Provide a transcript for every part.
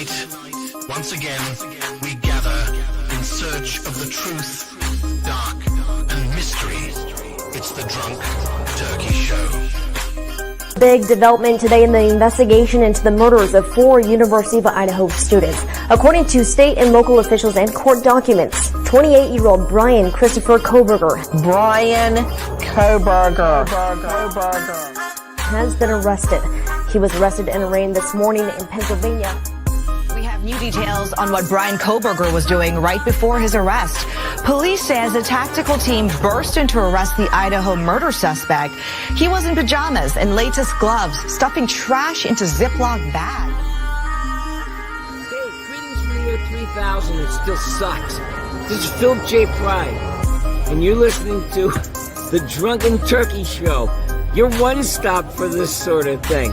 Tonight, once again, we gather in search of the truth, dark, and mystery. It's the Drunk Turkey Show. Big development today in the investigation into the murders of 4 University of Idaho students. According to state and local officials and court documents, 28-year-old Bryan Christopher Kohberger has been arrested. He was arrested and arraigned this morning in Pennsylvania. We have new details on what Bryan Kohberger was doing right before his arrest. Police says a tactical team burst in to arrest the Idaho murder suspect. He was in pajamas and latest gloves, stuffing trash into Ziploc bags. Hey, greetings from the year 3000. It still sucks. This is Phil J. Pride, and you're listening to the Drunken Turkey Show. Your one stop for this sort of thing.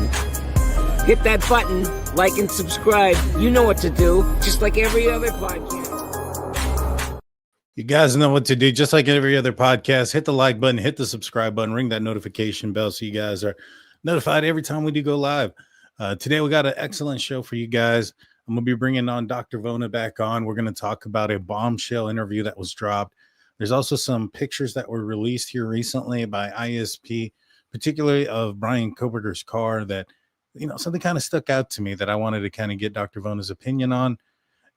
Hit that button, like and subscribe. You know what to do, just like every other podcast. You guys know what to do, just like every other podcast. Hit the like button, hit the subscribe button, ring that notification bell so you guys are notified every time we do go live. Today we got an excellent show for you guys. I'm going to be bringing on Dr. Vona back on. We're going to talk about a bombshell interview that was dropped. There's also some pictures that were released here recently by ISP, particularly of Bryan Kohberger's car that, you know, something kind of stuck out to me that I wanted to kind of get Dr. Vona's opinion on,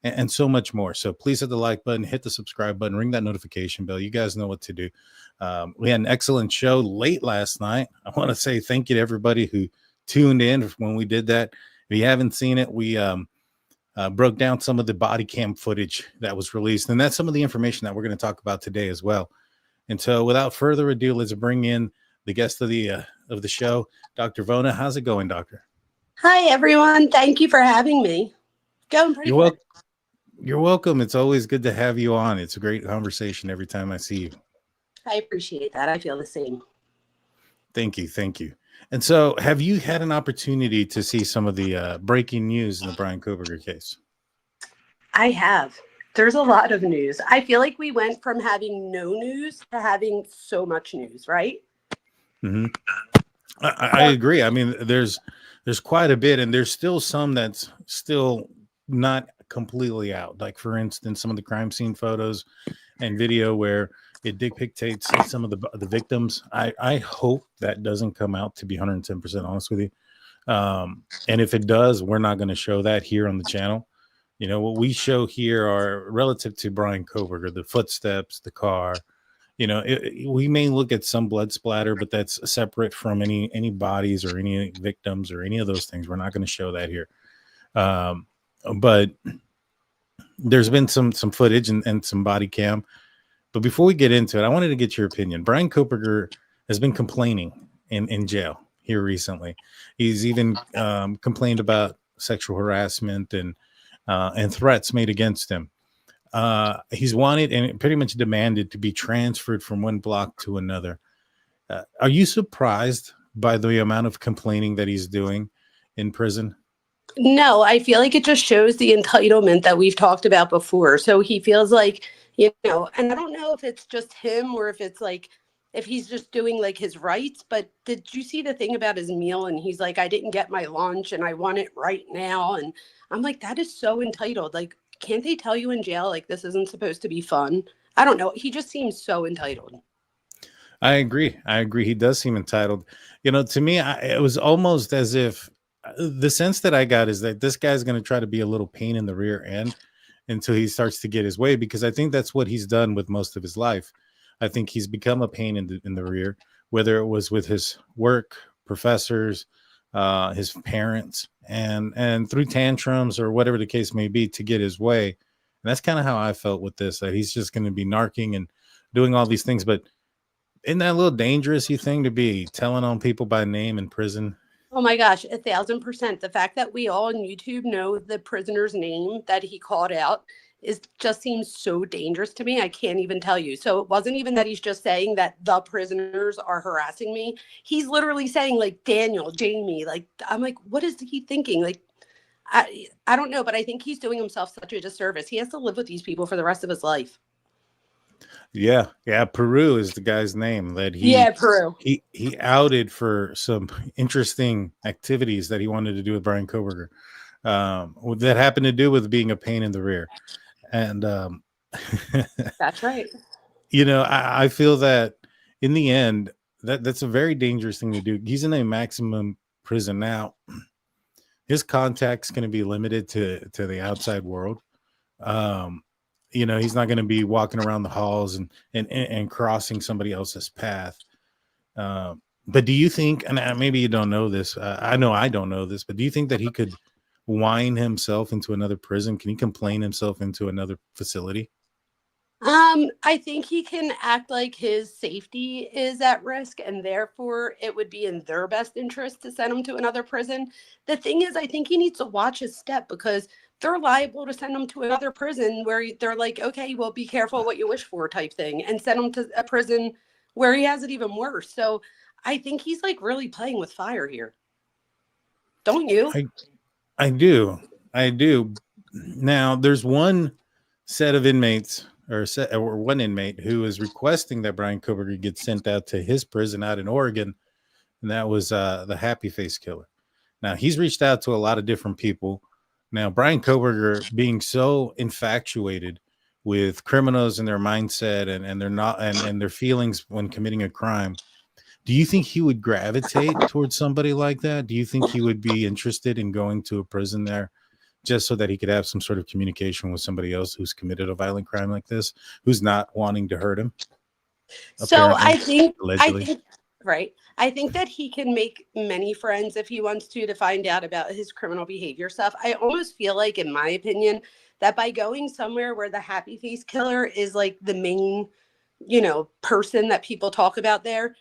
and so much more. So please hit the like button, hit the subscribe button, ring that notification bell. You guys know what to do. We had an excellent show late last night. I want to say thank you to everybody who tuned in when we did that. If you haven't seen it, we broke down some of the body cam footage that was released, and that's some of the information that we're going to talk about today as well. And so without further ado, let's bring in the guest of the show, Dr. Vona. How's it going, doctor? Hi, everyone. Thank you for having me. Going pretty good. You're welcome. It's always good to have you on. It's a great conversation every time I see you. I appreciate that. I feel the same. Thank you. Thank you. And so have you had an opportunity to see some of the breaking news in the Bryan Kohberger case? I have. There's a lot of news. I feel like we went from having no news to having so much news, right? Mm-hmm. I agree. I mean, there's quite a bit, and there's still some that's still not completely out. Like, for instance, some of the crime scene photos and video where it depicts some of the victims. I hope that doesn't come out, to be 110% honest with you. And if it does, we're not going to show that here on the channel. You know, what we show here are relative to Bryan Kohberger, the footsteps, the car. You know, we may look at some blood splatter, but that's separate from any bodies or any victims or any of those things. We're not going to show that here. But there's been some footage and some body cam. But before we get into it, I wanted to get your opinion. Bryan Kohberger has been complaining in jail here recently. He's even complained about sexual harassment and threats made against him. He's wanted and pretty much demanded to be transferred from one block to another. Are you surprised by the amount of complaining that he's doing in prison? No, I feel like it just shows the entitlement that we've talked about before. So he feels like, you know, and I don't know if it's just him or if it's like, if he's just doing like his rights. But did you see the thing about his meal? And he's like, I didn't get my lunch and I want it right now. And I'm like, that is so entitled. Like, can't they tell you in jail, like, this isn't supposed to be fun? I don't know. He just seems so entitled. I agree. He does seem entitled. You know, to me, it was almost as if the sense that I got is that this guy's going to try to be a little pain in the rear end until he starts to get his way, because I think that's what he's done with most of his life. I think he's become a pain in the rear, whether it was with his work, professors, his parents, and through tantrums or whatever the case may be to get his way. And that's kind of how I felt with this, that he's just going to be narking and doing all these things. But isn't that a little dangerous, you think, to be telling on people by name in prison? Oh my gosh, 1,000%. The fact that we all on YouTube know the prisoner's name that he called out just seems so dangerous to me. I can't even tell you. So it wasn't even that he's just saying that the prisoners are harassing me. He's literally saying like Daniel, Jamie, like, I'm like, what is he thinking? Like, I don't know, but I think he's doing himself such a disservice. He has to live with these people for the rest of his life. Yeah. Peru is the guy's name that Peru. He outed for some interesting activities that he wanted to do with Bryan Kohberger. that happened to do with being a pain in the rear. And That's right. I feel that in the end, that's a very dangerous thing to do. He's in a maximum prison now. His contact's going to be limited to the outside world. He's not going to be walking around the halls and crossing somebody else's path. But do you think, and maybe you don't know this, I know I don't know this, but do you think that he could whine himself into another prison? Can he complain himself into another facility? I think he can act like his safety is at risk, and therefore it would be in their best interest to send him to another prison. The thing is, I think he needs to watch his step, because they're liable to send him to another prison where they're like, okay, well, be careful what you wish for type thing, and send him to a prison where he has it even worse. So I think he's like really playing with fire here. Don't you? I do. Now, there's one set of inmates or one inmate who is requesting that Bryan Kohberger get sent out to his prison out in Oregon, and that was the Happy Face Killer. Now, he's reached out to a lot of different people. Now, Bryan Kohberger, being so infatuated with criminals and their mindset and their not and their feelings when committing a crime, do you think he would gravitate towards somebody like that? Do you think he would be interested in going to a prison there just so that he could have some sort of communication with somebody else who's committed a violent crime like this, who's not wanting to hurt him? So I think that he can make many friends if he wants to find out about his criminal behavior stuff. I almost feel like, in my opinion, that by going somewhere where the Happy Face Killer is like the main, person that people talk about there,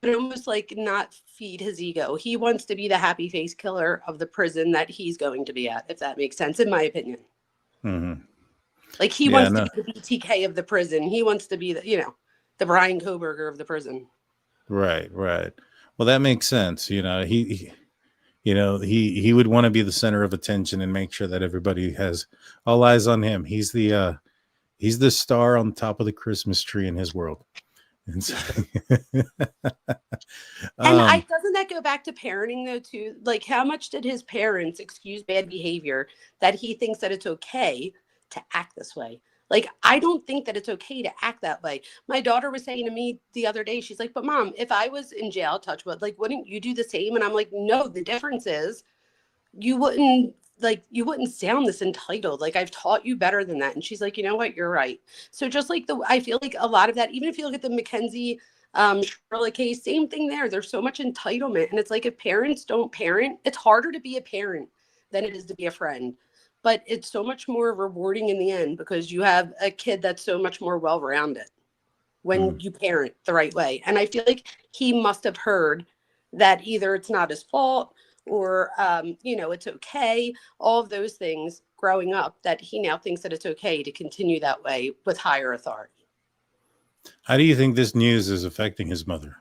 but almost like not feed his ego. He wants to be the Happy Face Killer of the prison that he's going to be at, if that makes sense, in my opinion. Mm-hmm. Like he wants to be the BTK of the prison. He wants to be the Bryan Kohberger of the prison. Right. Well, that makes sense. He would want to be the center of attention and make sure that everybody has all eyes on him. He's the star on top of the Christmas tree in his world. And so, doesn't that go back to parenting though too? Like, how much did his parents excuse bad behavior that he thinks that it's okay to act this way? Like, I don't think that it's okay to act that way. My daughter was saying to me the other day, she's like, but Mom, if I was in jail, touch wood, like, wouldn't you do the same? And I'm like, no, the difference is you wouldn't sound this entitled. Like, I've taught you better than that. And she's like, you know what? You're right. So just like I feel like a lot of that, even if you look at the Mackenzie Charlotte case, same thing there. There's so much entitlement. And it's like, if parents don't parent, it's harder to be a parent than it is to be a friend. But it's so much more rewarding in the end because you have a kid that's so much more well-rounded when you parent the right way. And I feel like he must have heard that either it's not his fault or, it's okay, all of those things growing up, that he now thinks that it's okay to continue that way with higher authority. How do you think this news is affecting his mother?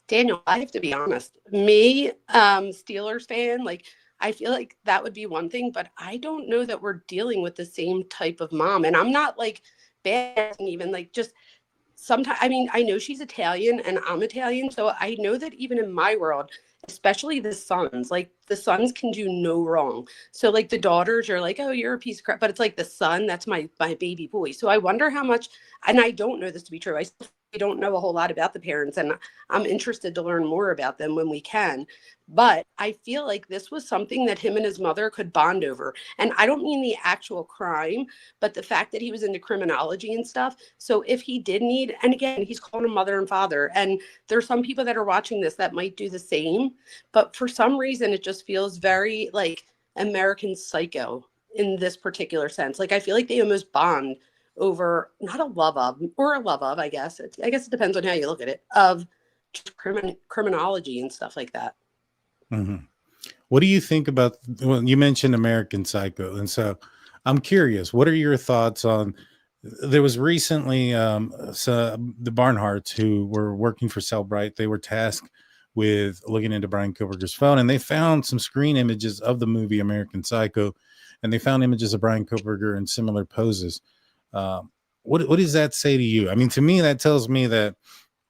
Daniel, I have to be honest. Me, Steelers fan, like, I feel like that would be one thing, but I don't know that we're dealing with the same type of mom. And I'm not like bad, even like just sometimes, I mean, I know she's Italian and I'm Italian. So I know that even in my world, especially the sons, like the sons can do no wrong. So like the daughters are like, oh, you're a piece of crap. But it's like the son, that's my baby boy. So I wonder how much, and I don't know this to be true. I don't know a whole lot about the parents, and I'm interested to learn more about them when we can. But I feel like this was something that him and his mother could bond over. And I don't mean the actual crime, but the fact that he was into criminology and stuff. So if he did need, and again, he's calling him mother and father, and there's some people that are watching this that might do the same. But for some reason, it just feels very like American Psycho in this particular sense. Like, I feel like they almost bond over not a love of, or a love of, I guess. I guess it depends on how you look at it, of just criminology and stuff like that. Mm-hmm. What do you think about, well, you mentioned American Psycho, and so I'm curious, what are your thoughts on, there was recently the Barnharts who were working for Cellbrite, they were tasked with looking into Bryan Kohberger's phone, and they found some screen images of the movie American Psycho, and they found images of Bryan Kohberger in similar poses. What does that say to you? I mean, to me, that tells me that,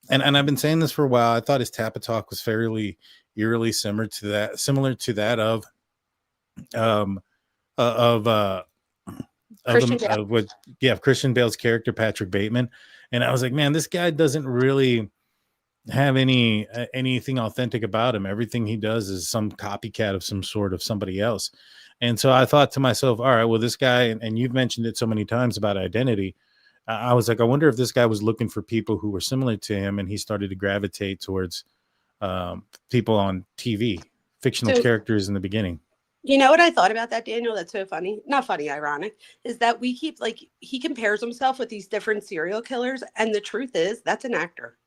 and I've been saying this for a while, I thought his Tappa talk was fairly eerily similar to that um of Christian Bale. Christian Bale's character Patrick Bateman. And I was like, man, this guy doesn't really have anything authentic about him. Everything he does is some copycat of some sort of somebody else. And so I thought to myself, all right, well, this guy, and you've mentioned it so many times about identity. I was like, I wonder if this guy was looking for people who were similar to him, and he started to gravitate towards people on TV, fictional So, characters in the beginning. you know what I thought about that, Daniel? That's so funny. Not funny, ironic. Is that we keep like he compares himself with these different serial killers, and the truth is that's an actor.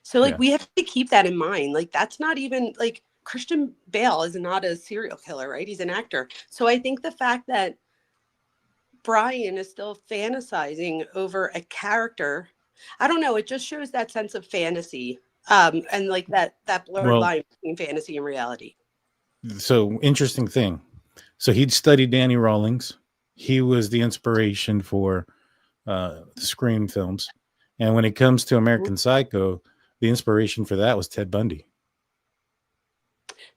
So like Yeah. we have to keep that in mind. Like that's not even like Christian Bale is not a serial killer, right? He's an actor. So I think the fact that Bryan is still fantasizing over a character, I don't know, it just shows that sense of fantasy. And like that blurred Well, line between fantasy and reality. so interesting thing. So he'd studied Danny Rawlings. He was the inspiration for the Scream films. And when it comes to American Psycho, the inspiration for that was Ted Bundy.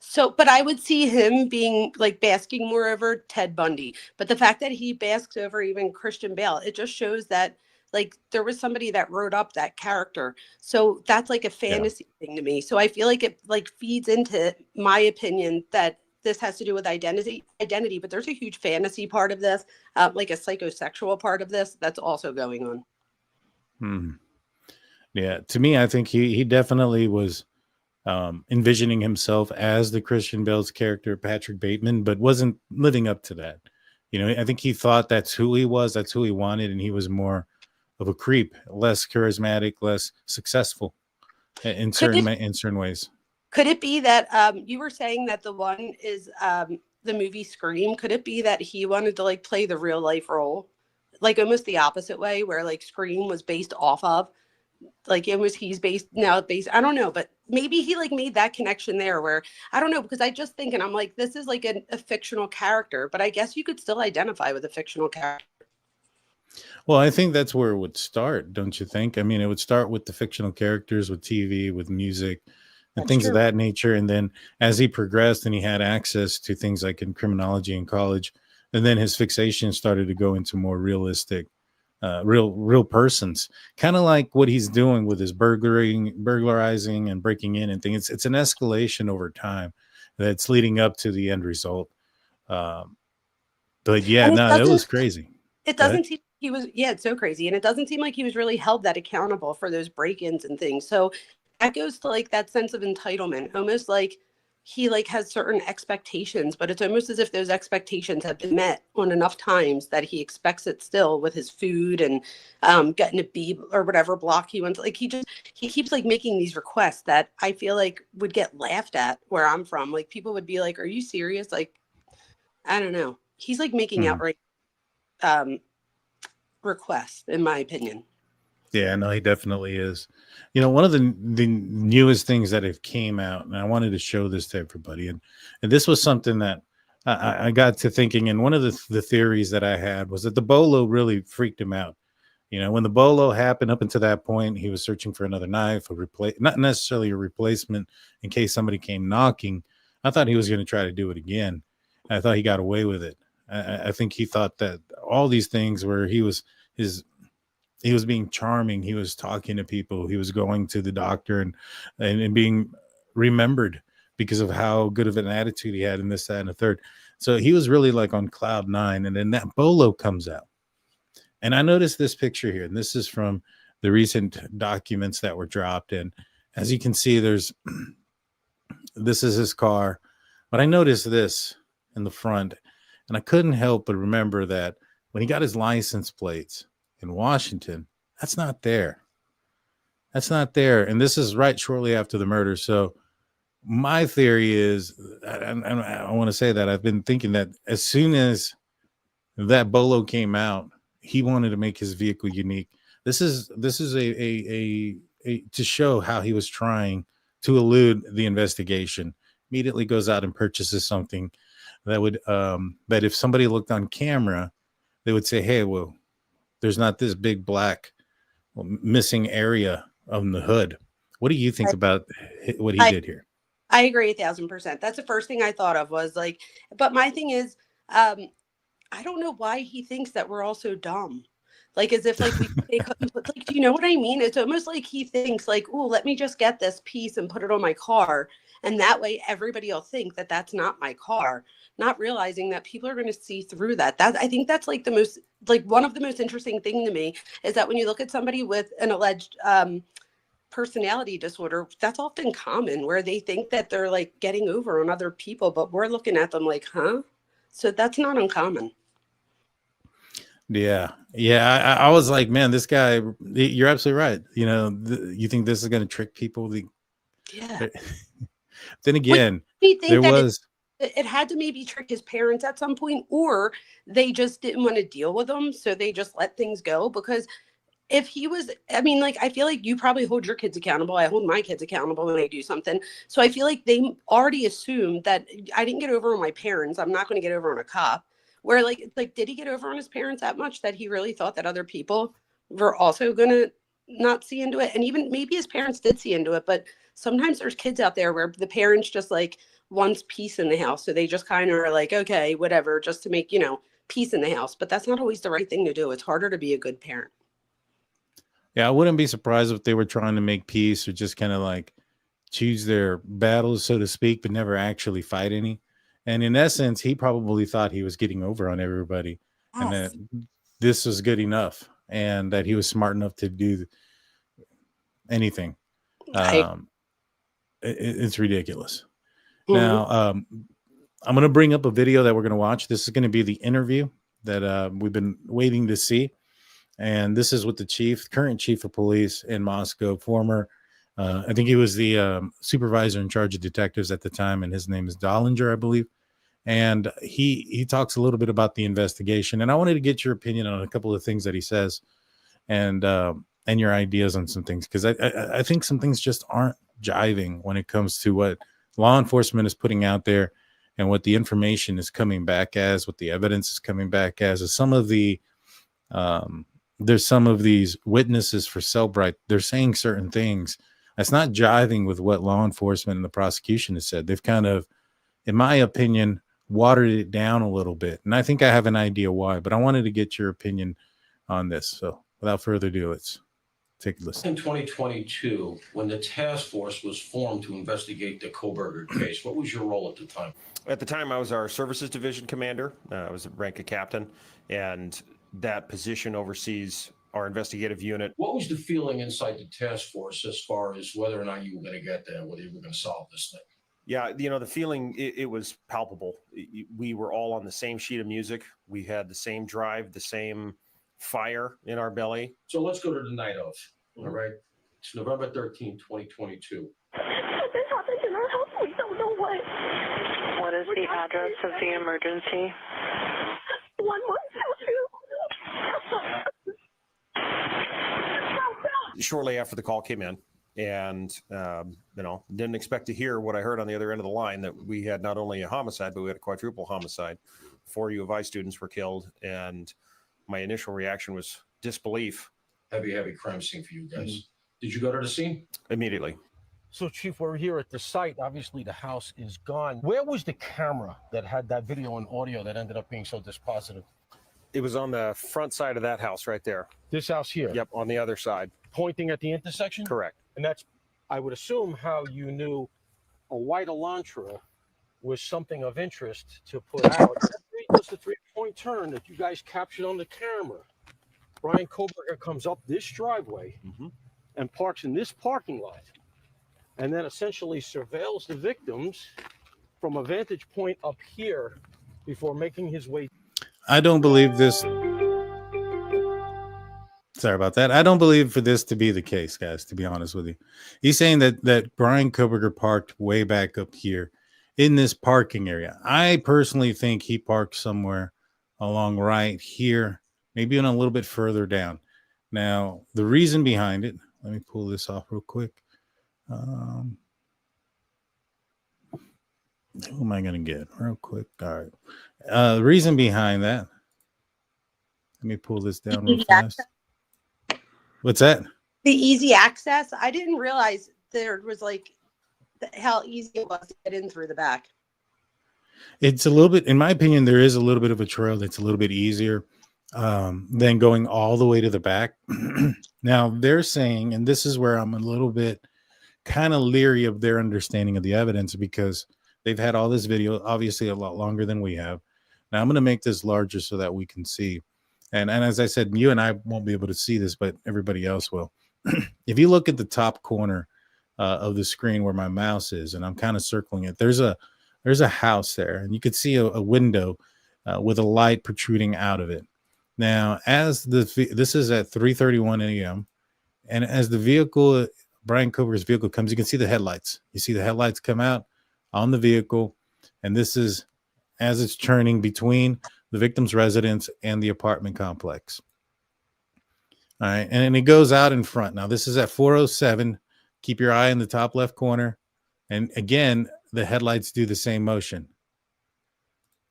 So, but I would see him being like basking more over Ted Bundy. But the fact that he basks over even Christian Bale, it just shows that like there was somebody that wrote up that character. So that's like a fantasy thing to me. So I feel like it like feeds into my opinion that this has to do with identity, but there's a huge fantasy part of this, like a psychosexual part of this that's also going on. Yeah, to me, I think he definitely was envisioning himself as the Christian Bale's character, Patrick Bateman, but wasn't living up to that. You know, I think he thought that's who he was, that's who he wanted, and he was more of a creep, less charismatic, less successful in certain ways. Could it be that you were saying that the one is the movie Scream? Could it be that he wanted to like play the real life role, like almost the opposite way, where like Scream was based off of, like it was he's based now based. I don't know, but maybe he like made that connection there. Where I don't know, because I just think, and I'm like, this is like a fictional character, but I guess you could still identify with a fictional character. Well, I think that's where it would start, don't you think? I mean, it would start with the fictional characters, with TV, with music, and That's things true. of that nature. And then as he progressed and he had access to things like in criminology in college, and then his fixation started to go into more realistic, real persons, kind of like what he's doing with his burglarizing and breaking in and things. It's an escalation over time that's leading up to the end result. But yeah, no, that was crazy. It doesn't seem he was, yeah, it's so crazy. And it doesn't seem like he was really held that accountable for those break-ins and things. So that goes to like that sense of entitlement, almost like he like has certain expectations, but it's almost as if those expectations have been met on enough times that he expects it still with his food and getting a B or whatever block he wants. Like he keeps like making these requests that I feel like would get laughed at where I'm from. Like people would be like, are you serious? Like, I don't know. He's like making outright request, in my opinion. Yeah, no, he definitely is. You know, one of the newest things that have came out, and I wanted to show this to everybody, and this was something that I got to thinking, and one of the theories that I had was that the bolo really freaked him out. You know, when the bolo happened up until that point, he was searching for another knife, not necessarily a replacement in case somebody came knocking. I thought he was going to try to do it again. I thought he got away with it. I think he thought that all these things where he was being charming, he was talking to people, he was going to the doctor and being remembered because of how good of an attitude he had in this, that, and the third. So he was really like on cloud nine. And then that bolo comes out. And I noticed this picture here, and this is from the recent documents that were dropped. And as you can see, this is his car. But I noticed this in the front, and I couldn't help but remember that when he got his license plates in Washington, that's not there. That's not there. And this is right shortly after the murder. So my theory is, I want to say that I've been thinking that as soon as that bolo came out, he wanted to make his vehicle unique. This is a to show how he was trying to elude the investigation. Immediately goes out and purchases something that would that if somebody looked on camera, they would say, hey, well, there's not this big black missing area on the hood. What do you think about what he did here? I agree 1,000%. That's the first thing I thought of was like, but my thing is, I don't know why he thinks that we're all so dumb. Like as if like they couldn't put, like, do you know what I mean? It's almost like he thinks like, oh, let me just get this piece and put it on my car. And that way everybody will think that that's not my car, not realizing that people are going to see through that. I think that's like the most, like one of the most interesting thing to me is that when you look at somebody with an alleged personality disorder, that's often common where they think that they're like getting over on other people, but we're looking at them like, huh? So that's not uncommon. Yeah. I was like, man, this guy, you're absolutely right. You know, you think this is going to trick people? Yeah. Then again, there was. It had to maybe trick his parents at some point, or they just didn't want to deal with him. So they just let things go. Because if he was, I mean, like, I feel like you probably hold your kids accountable. I hold my kids accountable when they do something. So I feel like they already assumed that I didn't get over on my parents. I'm not going to get over on a cop. Where like, did he get over on his parents that much that he really thought that other people were also going to not see into it? And even maybe his parents did see into it, but sometimes there's kids out there where the parents just like wants peace in the house. So they just kind of are like, okay, whatever, just to make, peace in the house. But that's not always the right thing to do. It's harder to be a good parent. Yeah, I wouldn't be surprised if they were trying to make peace or just kind of like choose their battles, so to speak, but never actually fight any. And in essence, he probably thought he was getting over on everybody and that this was good enough and that he was smart enough to do anything. It's ridiculous. Mm-hmm. Now, I'm going to bring up a video that we're going to watch. This is going to be the interview that we've been waiting to see. And this is with the current chief of police in Moscow, former, I think he was the supervisor in charge of detectives at the time, and his name is Dollinger, I believe. And he talks a little bit about the investigation. And I wanted to get your opinion on a couple of things that he says and your ideas on some things, because I think some things just aren't jiving when it comes to what law enforcement is putting out there and what the information is coming back as, what the evidence is coming back as some of the there's some of these witnesses for Cellbrite. They're saying certain things that's not jiving with what law enforcement and the prosecution has said. They've kind of, in my opinion, watered it down a little bit. And I think I have an idea why, but I wanted to get your opinion on this. So without further ado, let's take a listen. In 2022, when the task force was formed to investigate the Kohberger case, what was your role at the time? At the time, I was our services division commander. I was at rank of captain, and that position oversees our investigative unit. What was the feeling inside the task force as far as whether or not you were going to get there, whether you were going to solve this thing? Yeah, the feeling, it was palpable. We were all on the same sheet of music. We had the same drive, the same fire in our belly. So let's go to the night of, all right? It's November 13, 2022. This happened in our house. We don't know what. What is the address of the emergency? 1122. Shortly after the call came in, and didn't expect to hear what I heard on the other end of the line, that we had not only a homicide, but we had a quadruple homicide. 4 U of I students were killed, and my initial reaction was disbelief. Heavy crime scene for you guys. Mm-hmm. Did you go to the scene? Immediately. So, Chief, we're here at the site. Obviously, the house is gone. Where was the camera that had that video and audio that ended up being so dispositive? It was on the front side of that house right there. This house here? Yep, on the other side. Pointing at the intersection? Correct. And that's, I would assume, how you knew a white Elantra was something of interest to put out. Just a 3-point turn that you guys captured on the camera. Bryan Kohberger comes up this driveway and parks in this parking lot, and then essentially surveils the victims from a vantage point up here before making his way. I don't believe this. Sorry about that. I don't believe for this to be the case, guys, to be honest with you. He's saying that Bryan Kohberger parked way back up here in this parking area. I personally think he parked somewhere along right here, maybe even a little bit further down. Now, the reason behind it, let me pull this off real quick. Who am I going to get real quick? All right. The reason behind that, let me pull this down real fast. What's that? The easy access. I didn't realize there was like how easy it was to get in through the back. It's a little bit, in my opinion, there is a little bit of a trail that's a little bit easier than going all the way to the back. Now they're saying, and this is where I'm a little bit kind of leery of their understanding of the evidence, because they've had all this video, obviously a lot longer than we have. Now I'm going to make this larger so that we can see. And as I said, you and I won't be able to see this, but everybody else will. If you look at the top corner of the screen where my mouse is, and I'm kind of circling it, there's a house there, and you could see a window with a light protruding out of it. Now, this is at 3:31 a.m., and as the vehicle, Bryan Kohberger's vehicle comes, you can see the headlights. You see the headlights come out on the vehicle, and this is as it's turning between the victim's residence and the apartment complex. All right, and it goes out in front. Now, this is at 4:07. Keep your eye in the top left corner, and again, the headlights do the same motion.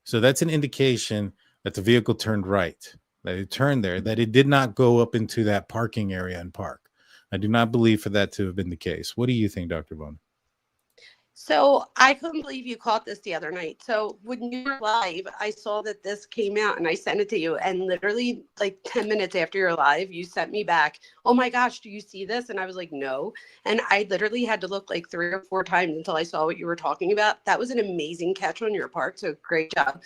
So that's an indication that the vehicle turned right, that it turned there, that it did not go up into that parking area and park. I do not believe for that to have been the case. What do you think, Dr. Vona? So I couldn't believe you caught this the other night. So when you were live, I saw that this came out and I sent it to you. And literally like 10 minutes after you're live, you sent me back, oh my gosh, do you see this? And I was like, no. And I literally had to look like 3 or 4 times until I saw what you were talking about. That was an amazing catch on your part. So great job.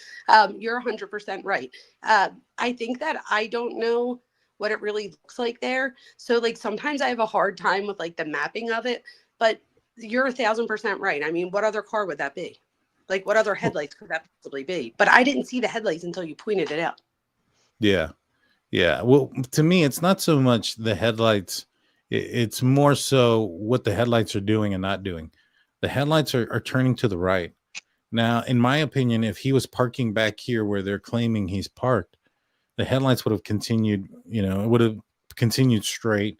You're 100% right. I think that I don't know what it really looks like there. So like sometimes I have a hard time with like the mapping of it, but you're 1,000% right. I mean, what other car would that be? Like, what other headlights could that possibly be? But I didn't see the headlights until you pointed it out. Yeah. Well, to me, it's not so much the headlights. It's more so what the headlights are doing and not doing. The headlights are turning to the right. Now, in my opinion, if he was parking back here where they're claiming he's parked, the headlights would have continued, it would have continued straight,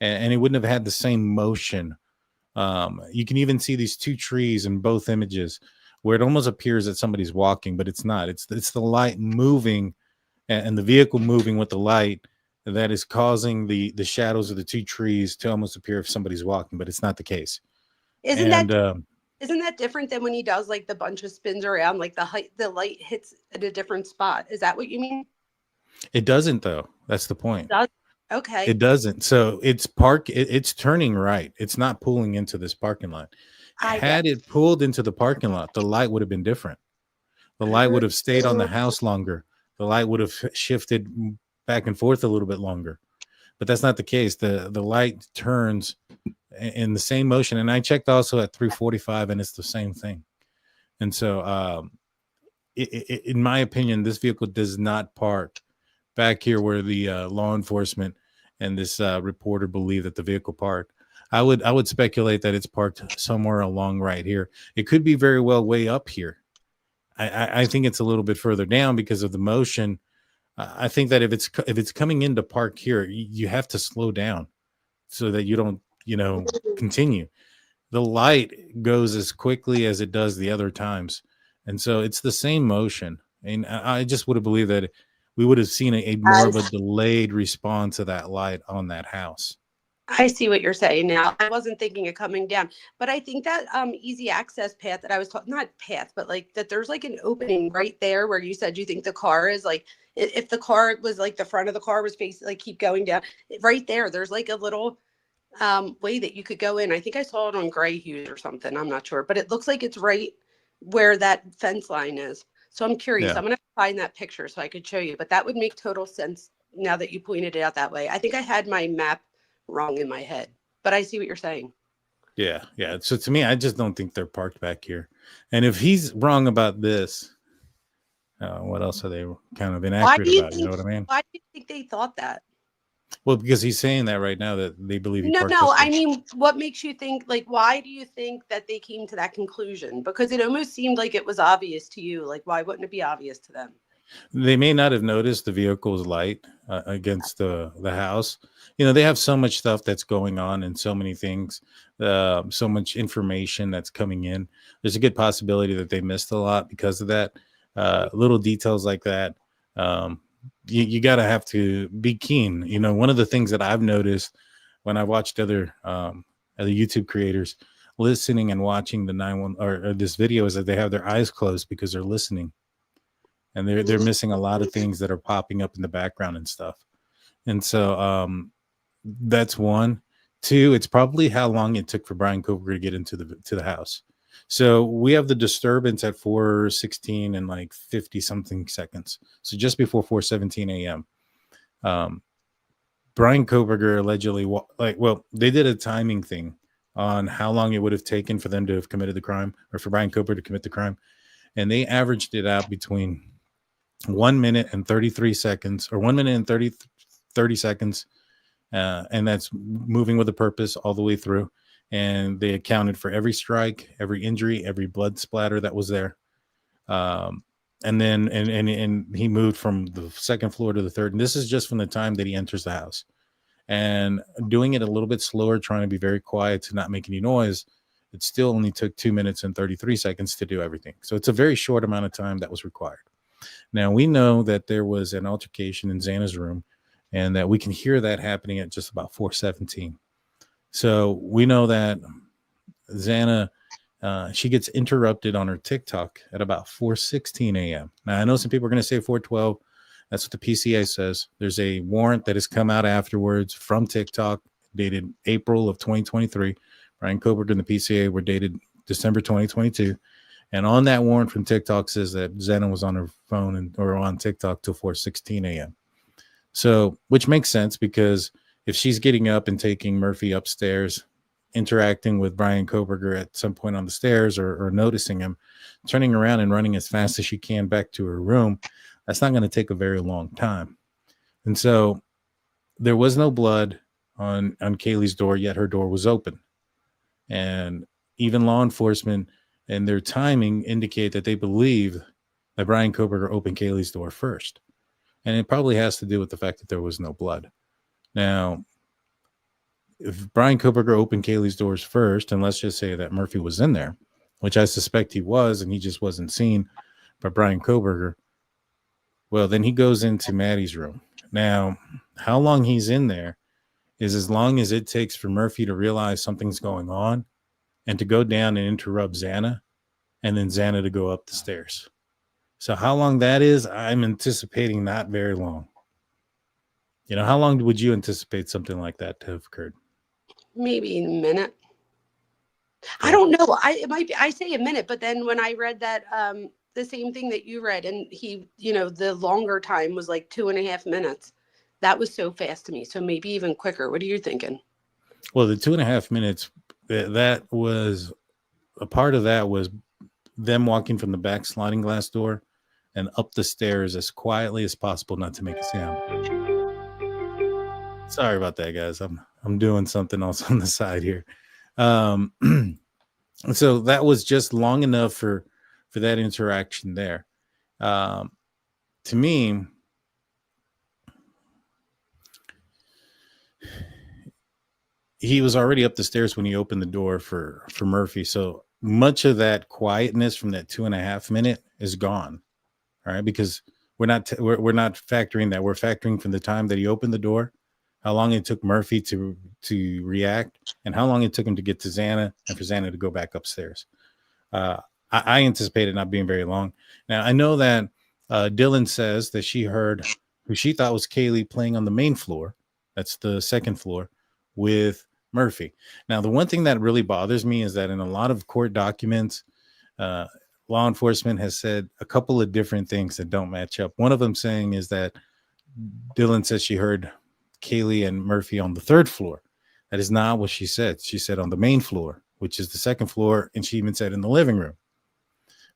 and it wouldn't have had the same motion. You can even see these 2 trees in both images where it almost appears that somebody's walking, but it's not. It's the light moving and the vehicle moving with the light that is causing the shadows of the 2 trees to almost appear if somebody's walking, but it's not the case. Isn't that different than when he does like the bunch of spins around, like the light hits at a different spot? Is that what you mean? It doesn't, though. That's the point. Okay. It doesn't. So it's turning right. It's not pulling into this parking lot. Had it pulled into the parking lot, the light would have been different. The light would have stayed on the house longer. The light would have shifted back and forth a little bit longer. But that's not the case. The light turns in the same motion. And I checked also at 3:45, and it's the same thing. And so in my opinion, this vehicle does not park back here where the law enforcement and this reporter believe that the vehicle parked. I would speculate that it's parked somewhere along right here. It could be very well way up here. I think it's a little bit further down because of the motion. I think that if it's coming into park here, you have to slow down so that you don't continue. The light goes as quickly as it does the other times, and so it's the same motion. And I just would have believed that we would have seen a more of a delayed response to that light on that house. I see what you're saying now. I wasn't thinking of coming down, but I think that easy access path that I was talking, not path, but like that there's like an opening right there where you said you think the car is like, if the car was like the front of the car was facing, like keep going down right there, there's like a little way that you could go in. I think I saw it on Gray Hughes or something. I'm not sure, but it looks like it's right where that fence line is. So I'm curious. Yeah. I'm going to find that picture so I could show you, but that would make total sense now that you pointed it out that way. I think I had my map wrong in my head, but I see what you're saying. Yeah. So to me, I just don't think they're parked back here. And if he's wrong about this, what else are they kind of inaccurate about? You know what I mean? Why do you think they thought that? Well, because he's saying that right now that they believe he No, parked this way. I mean, what makes you think, like, why do you think that they came to that conclusion? Because it almost seemed like it was obvious to you. Like, why wouldn't it be obvious to them? They may not have noticed the vehicle's light against the house. They have so much stuff that's going on and so many things, so much information that's coming in. There's a good possibility that they missed a lot because of that. Little details like that. You got to have to be keen. One of the things that I've noticed when I watched other YouTube creators, listening and watching the 911 or this video is that they have their eyes closed because they're listening, and they're missing a lot of things that are popping up in the background and stuff. And so that's one. Two, it's probably how long it took for Bryan Kohberger to get into the house. So we have the disturbance at 4:16 and like 50 something seconds. So just before 4:17 a.m. Bryan Kohberger allegedly, they did a timing thing on how long it would have taken for them to have committed the crime, or for Bryan Kohberger to commit the crime. And they averaged it out between 1 minute and 33 seconds, or 1 minute and 30 seconds. And that's moving with a purpose all the way through. And they accounted for every strike, every injury, every blood splatter that was there. And then and he moved from the second floor to the third. And this is just from the time that he enters the house. And doing it a little bit slower, trying to be very quiet to not make any noise, it still only took 2 minutes and 33 seconds to do everything. So it's a very short amount of time that was required. Now, we know that there was an altercation in Xana's room, and that we can hear that happening at just about 4:17. So we know that Xana, she gets interrupted on her TikTok at about 4:16 a.m. Now, I know some people are going to say 4:12. That's what the PCA says. There's a warrant that has come out afterwards from TikTok, dated April of 2023. Bryan Kohberger and the PCA were dated December 2022. And on that warrant from TikTok says that Xana was on her phone or on TikTok till 4:16 a.m. So, which makes sense, because if she's getting up and taking Murphy upstairs, interacting with Bryan Kohberger at some point on the stairs, or noticing him, turning around and running as fast as she can back to her room, that's not going to take a very long time. And so there was no blood on Kaylee's door, yet her door was open. And even law enforcement and their timing indicate that they believe that Bryan Kohberger opened Kaylee's door first. And it probably has to do with the fact that there was no blood. Now, if Bryan Kohberger opened Kaylee's doors first, and let's just say that Murphy was in there, which I suspect he was, and he just wasn't seen by Bryan Kohberger, well, then he goes into Maddie's room. Now, how long he's in there is as long as it takes for Murphy to realize something's going on and to go down and interrupt Xana, and then Xana to go up the stairs. So how long that is, I'm anticipating not very long. You know, how long would you anticipate something like that to have occurred? Maybe a minute. I don't know. I say a minute, but then when I read that, the same thing that you read, and he, the longer time was like 2.5 minutes. That was so fast to me. So maybe even quicker. What are you thinking? Well, the 2.5 minutes, that was a part of that was them walking from the back sliding glass door and up the stairs as quietly as possible, not to make a sound. Sorry about that, guys. I'm doing something else on the side here. So that was just long enough for that interaction there. To me, he was already up the stairs when he opened the door for Murphy. So much of that quietness from that 2.5 minute is gone. All right, because we're not factoring that. We're factoring from the time that he opened the door, how long it took Murphy to react, and how long it took him to get to Xana, and for Xana to go back upstairs. I anticipate it not being very long. Now, I know that Dylan says that she heard who she thought was Kaylee playing on the main floor. That's the second floor with Murphy. Now, the one thing that really bothers me is that in a lot of court documents, law enforcement has said a couple of different things that don't match up. One of them saying is that Dylan says she heard Kaylee and Murphy on the third floor. That is not what she said. She said on the main floor, which is the second floor, and she even said in the living room.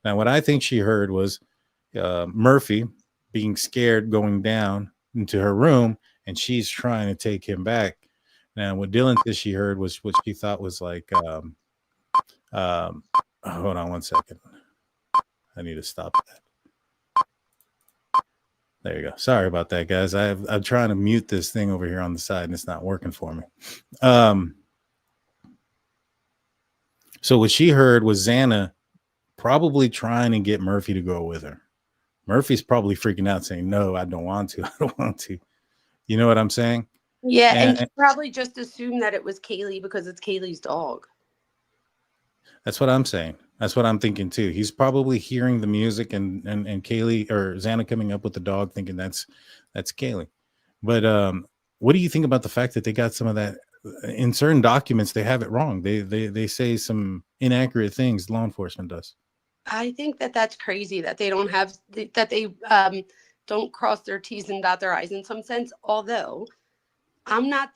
Now, what I think she heard was Murphy being scared going down into her room, and she's trying to take him back. Now, what Dylan says she heard was what she thought was like, hold on one second. I need to stop that. There you go. Sorry about that, guys. I'm trying to mute this thing over here on the side, and it's not working for me. So what she heard was Xana probably trying to get Murphy to go with her. Murphy's probably freaking out saying, no, I don't want to. I don't want to. You know what I'm saying? Yeah, and she probably just assumed that it was Kaylee because it's Kaylee's dog. That's what I'm saying. That's what I'm thinking too. He's probably hearing the music and Kaylee or Xana coming up with the dog, thinking that's Kaylee. But what do you think about the fact that they got some of that in certain documents? They have it wrong. They say some inaccurate things. Law enforcement does. I think that that's crazy that they don't have that they don't cross their T's and dot their I's in some sense. Although I'm not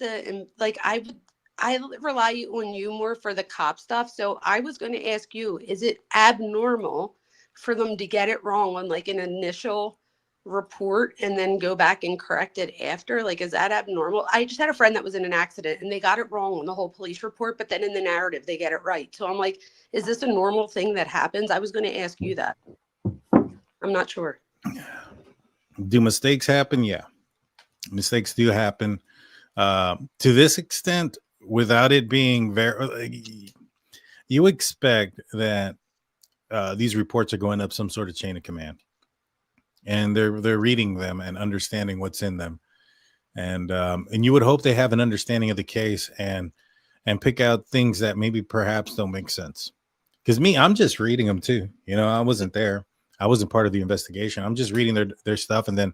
I rely on you more for the cop stuff. So I was going to ask you, is it abnormal for them to get it wrong on like an initial report and then go back and correct it after? Like, is that abnormal? I just had a friend that was in an accident and they got it wrong on the whole police report, but then in the narrative, they get it right. So I'm like, is this a normal thing that happens? I was going to ask you that. I'm not sure. Do mistakes happen? Yeah. Mistakes do happen. To this extent, without it being very, you expect that these reports are going up some sort of chain of command, and they're reading them and understanding what's in them, and you would hope they have an understanding of the case and pick out things that maybe perhaps don't make sense. Because I'm just reading them too. I wasn't there. I wasn't part of the investigation. I'm just reading their stuff, and then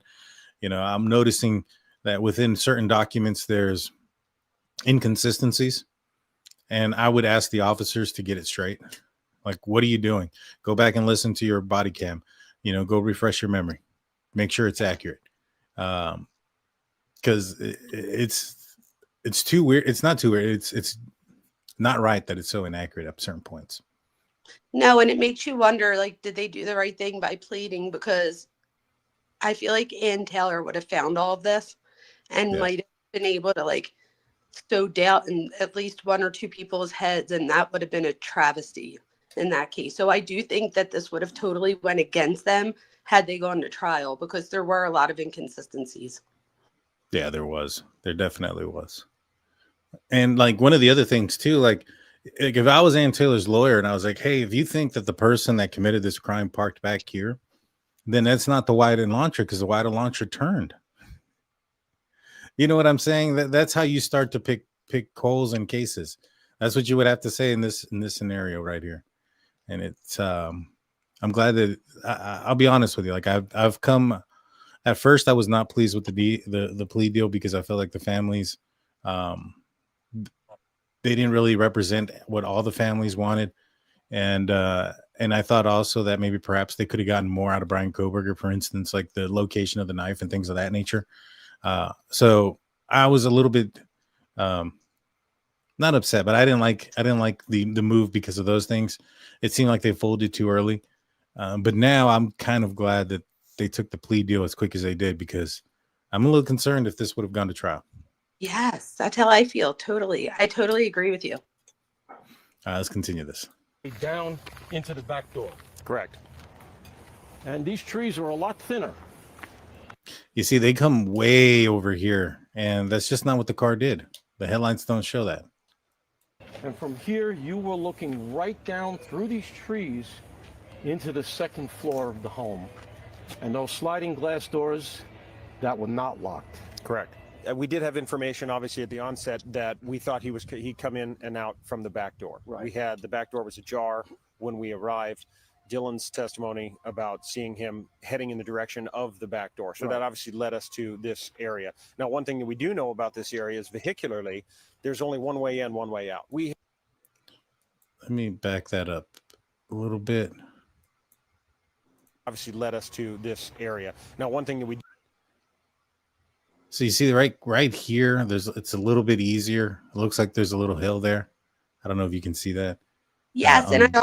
I'm noticing that within certain documents there's inconsistencies, and I would ask the officers to get it straight. Like, what are you doing? Go back and listen to your body cam. Go refresh your memory, make sure it's accurate. Because it's too weird. It's not too weird. It's not right that it's so inaccurate at certain points. No, and it makes you wonder, like, did they do the right thing by pleading? Because I feel like Ann Taylor would have found all of this and might have been able to like sow doubt in at least one or two people's heads, and that would have been a travesty in that case. So I do think that this would have totally went against them had they gone to trial, because there were a lot of inconsistencies. Yeah, there definitely was. And like one of the other things too, like if I was Ann Taylor's lawyer and I was like, hey, if you think that the person that committed this crime parked back here, then that's not the wide and launcher, because the wide and launcher turned. You know what I'm saying? That's how you start to pick holes in cases. That's what you would have to say in this scenario right here. And it's I'm glad that I'll be honest with you. Like I've come at first, I was not pleased with the plea deal, because I felt like the families they didn't really represent what all the families wanted. And I thought also that maybe perhaps they could have gotten more out of Bryan Kohberger, for instance, like the location of the knife and things of that nature. So I was a little bit not upset, but I didn't like the move because of those things. It seemed like they folded too early. But now I'm kind of glad that they took the plea deal as quick as they did, because I'm a little concerned if this would have gone to trial. Yes, that's how I feel. Totally. I totally agree with you. Let's continue this. Down into the back door. Correct. And these trees are a lot thinner. You see, they come way over here, and that's just not what the car did. The headlights don't show that. And from here, you were looking right down through these trees into the second floor of the home. And those sliding glass doors that were not locked. Correct. We did have information, obviously, at the onset that we thought he'd come in and out from the back door. Right. We had the back door was ajar when we arrived. Dylan's testimony about seeing him heading in the direction of the back door. So that obviously led us to this area. Now, one thing that we do know about this area is vehicularly, there's only one way in, one way out. Let me back that up a little bit. Obviously led us to this area. Now, one thing that we So you see right here, it's a little bit easier. It looks like there's a little hill there. I don't know if you can see that. Yes, and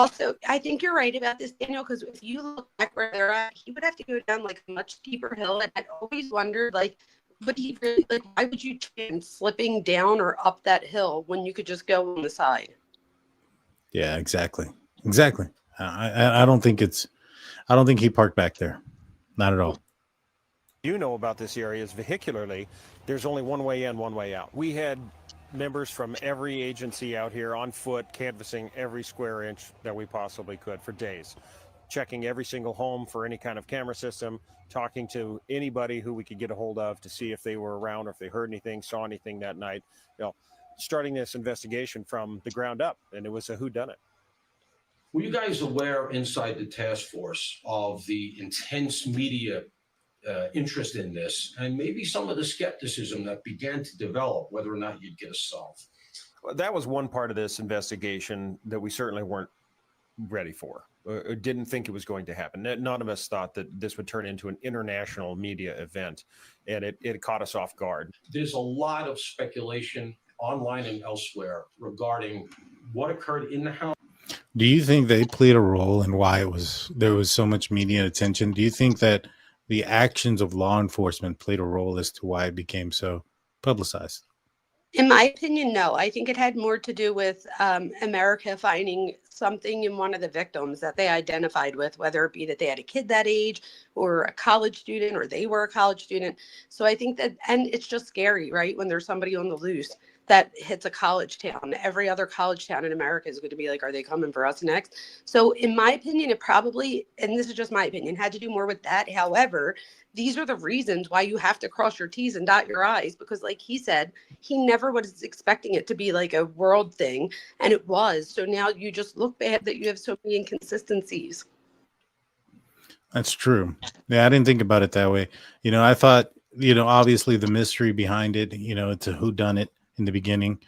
I think you're right about this, Daniel, because if you look back where they're at, he would have to go down like a much steeper hill. And I always wondered, like, would he really, like, why would you chance slipping down or up that hill when you could just go on the side? Yeah, exactly. I don't think he parked back there. Not at all. You know about this area is vehicularly, there's only one way in, one way out. We had members from every agency out here on foot, canvassing every square inch that we possibly could for days, checking every single home for any kind of camera system, talking to anybody who we could get a hold of to see if they were around or if they heard anything, saw anything that night. Starting this investigation from the ground up, and it was a whodunit. Were you guys aware inside the task force of the intense media interest in this and maybe some of the skepticism that began to develop whether or not you'd get us solved? Well, that was one part of this investigation that we certainly weren't ready for. Didn't think it was going to happen. None of us thought that this would turn into an international media event, and it caught us off guard. There's a lot of speculation online and elsewhere regarding what occurred in the house. Do you think they played a role in why there was so much media attention? Do you think that the actions of law enforcement played a role as to why it became so publicized? In my opinion, no. I think it had more to do with America finding something in one of the victims that they identified with, whether it be that they had a kid that age or a college student or they were a college student. So I think that, and it's just scary, right? When there's somebody on the loose that hits a college town. Every other college town in America is going to be like, are they coming for us next? So in my opinion, it probably, and this is just my opinion, had to do more with that. However, these are the reasons why you have to cross your T's and dot your I's, because like he said, he never was expecting it to be like a world thing, and it was. So now you just look bad that you have so many inconsistencies. That's true. Yeah, I didn't think about it that way. I thought, obviously the mystery behind it, it's a whodunit in the beginning.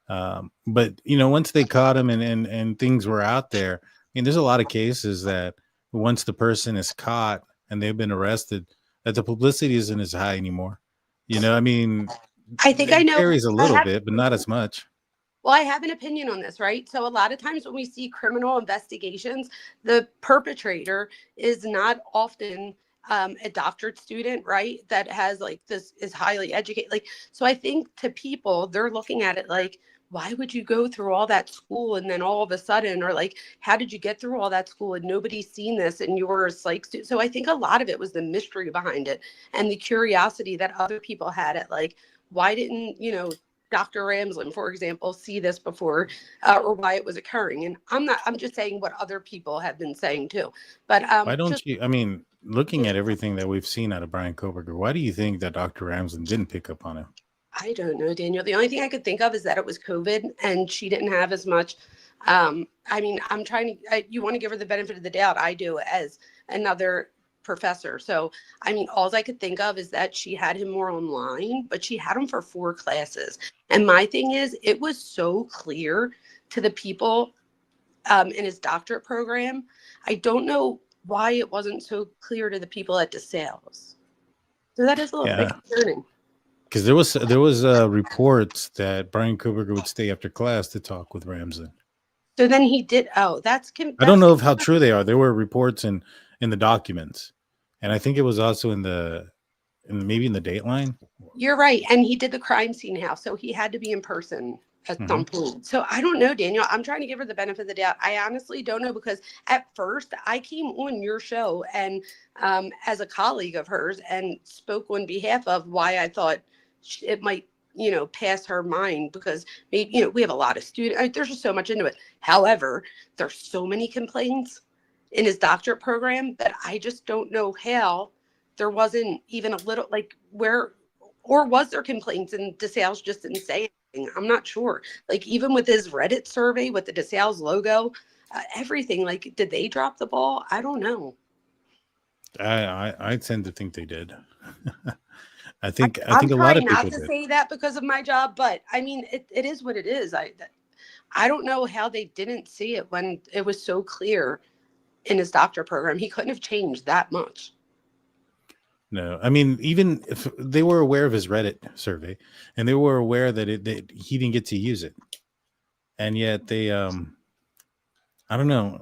But, once they caught him and things were out there, there's a lot of cases that once the person is caught and they've been arrested, that the publicity isn't as high anymore. I think I know. Carries a little bit, but not as much. Well, I have an opinion on this, right? So a lot of times when we see criminal investigations, the perpetrator is not often a doctorate student, right? That has like this is highly educated. Like, so I think to people, they're looking at it like, why would you go through all that school and then all of a sudden, or like, how did you get through all that school and nobody's seen this and you were a psych student? So I think a lot of it was the mystery behind it and the curiosity that other people had at like, why didn't, Dr. Ramsland, for example, see this before or why it was occurring. And I'm just saying what other people have been saying too. But why don't you, looking at everything that we've seen out of Bryan Kohberger, why do you think that Dr. Ramsland didn't pick up on him? I don't know, Daniel. The only thing I could think of is that it was COVID and she didn't have as much. I'm trying to, you want to give her the benefit of the doubt. I do as another professor. So, all I could think of is that she had him more online, but she had him for 4 classes. And my thing is, it was so clear to the people in his doctorate program. I don't know why it wasn't so clear to the people at DeSales. So that is a little bit concerning. Because there was reports that Bryan Kohberger would stay after class to talk with Ramsland. So then he did. Oh, I don't know how true they are. There were reports in the documents, and I think it was also maybe in the Dateline. You're right, and he did the crime scene house, so he had to be in person at some point. So I don't know, Daniel. I'm trying to give her the benefit of the doubt. I honestly don't know, because at first I came on your show and as a colleague of hers and spoke on behalf of why I thought it might, pass her mind, because maybe, we have a lot of students. There's just so much into it. However, there's so many complaints in his doctorate program that I just don't know how there wasn't even a little, like, where, or was there complaints and DeSales just didn't say anything? I'm not sure. Like, even with his Reddit survey with the DeSales logo, everything, like, did they drop the ball? I don't know. I tend to think they did. I think a lot of people did. I'm trying not to say that because of my job, but it is what it is. I don't know how they didn't see it when it was so clear in his doctorate program. He couldn't have changed that much. No, even if they were aware of his Reddit survey and they were aware that he didn't get to use it, and yet they, I don't know,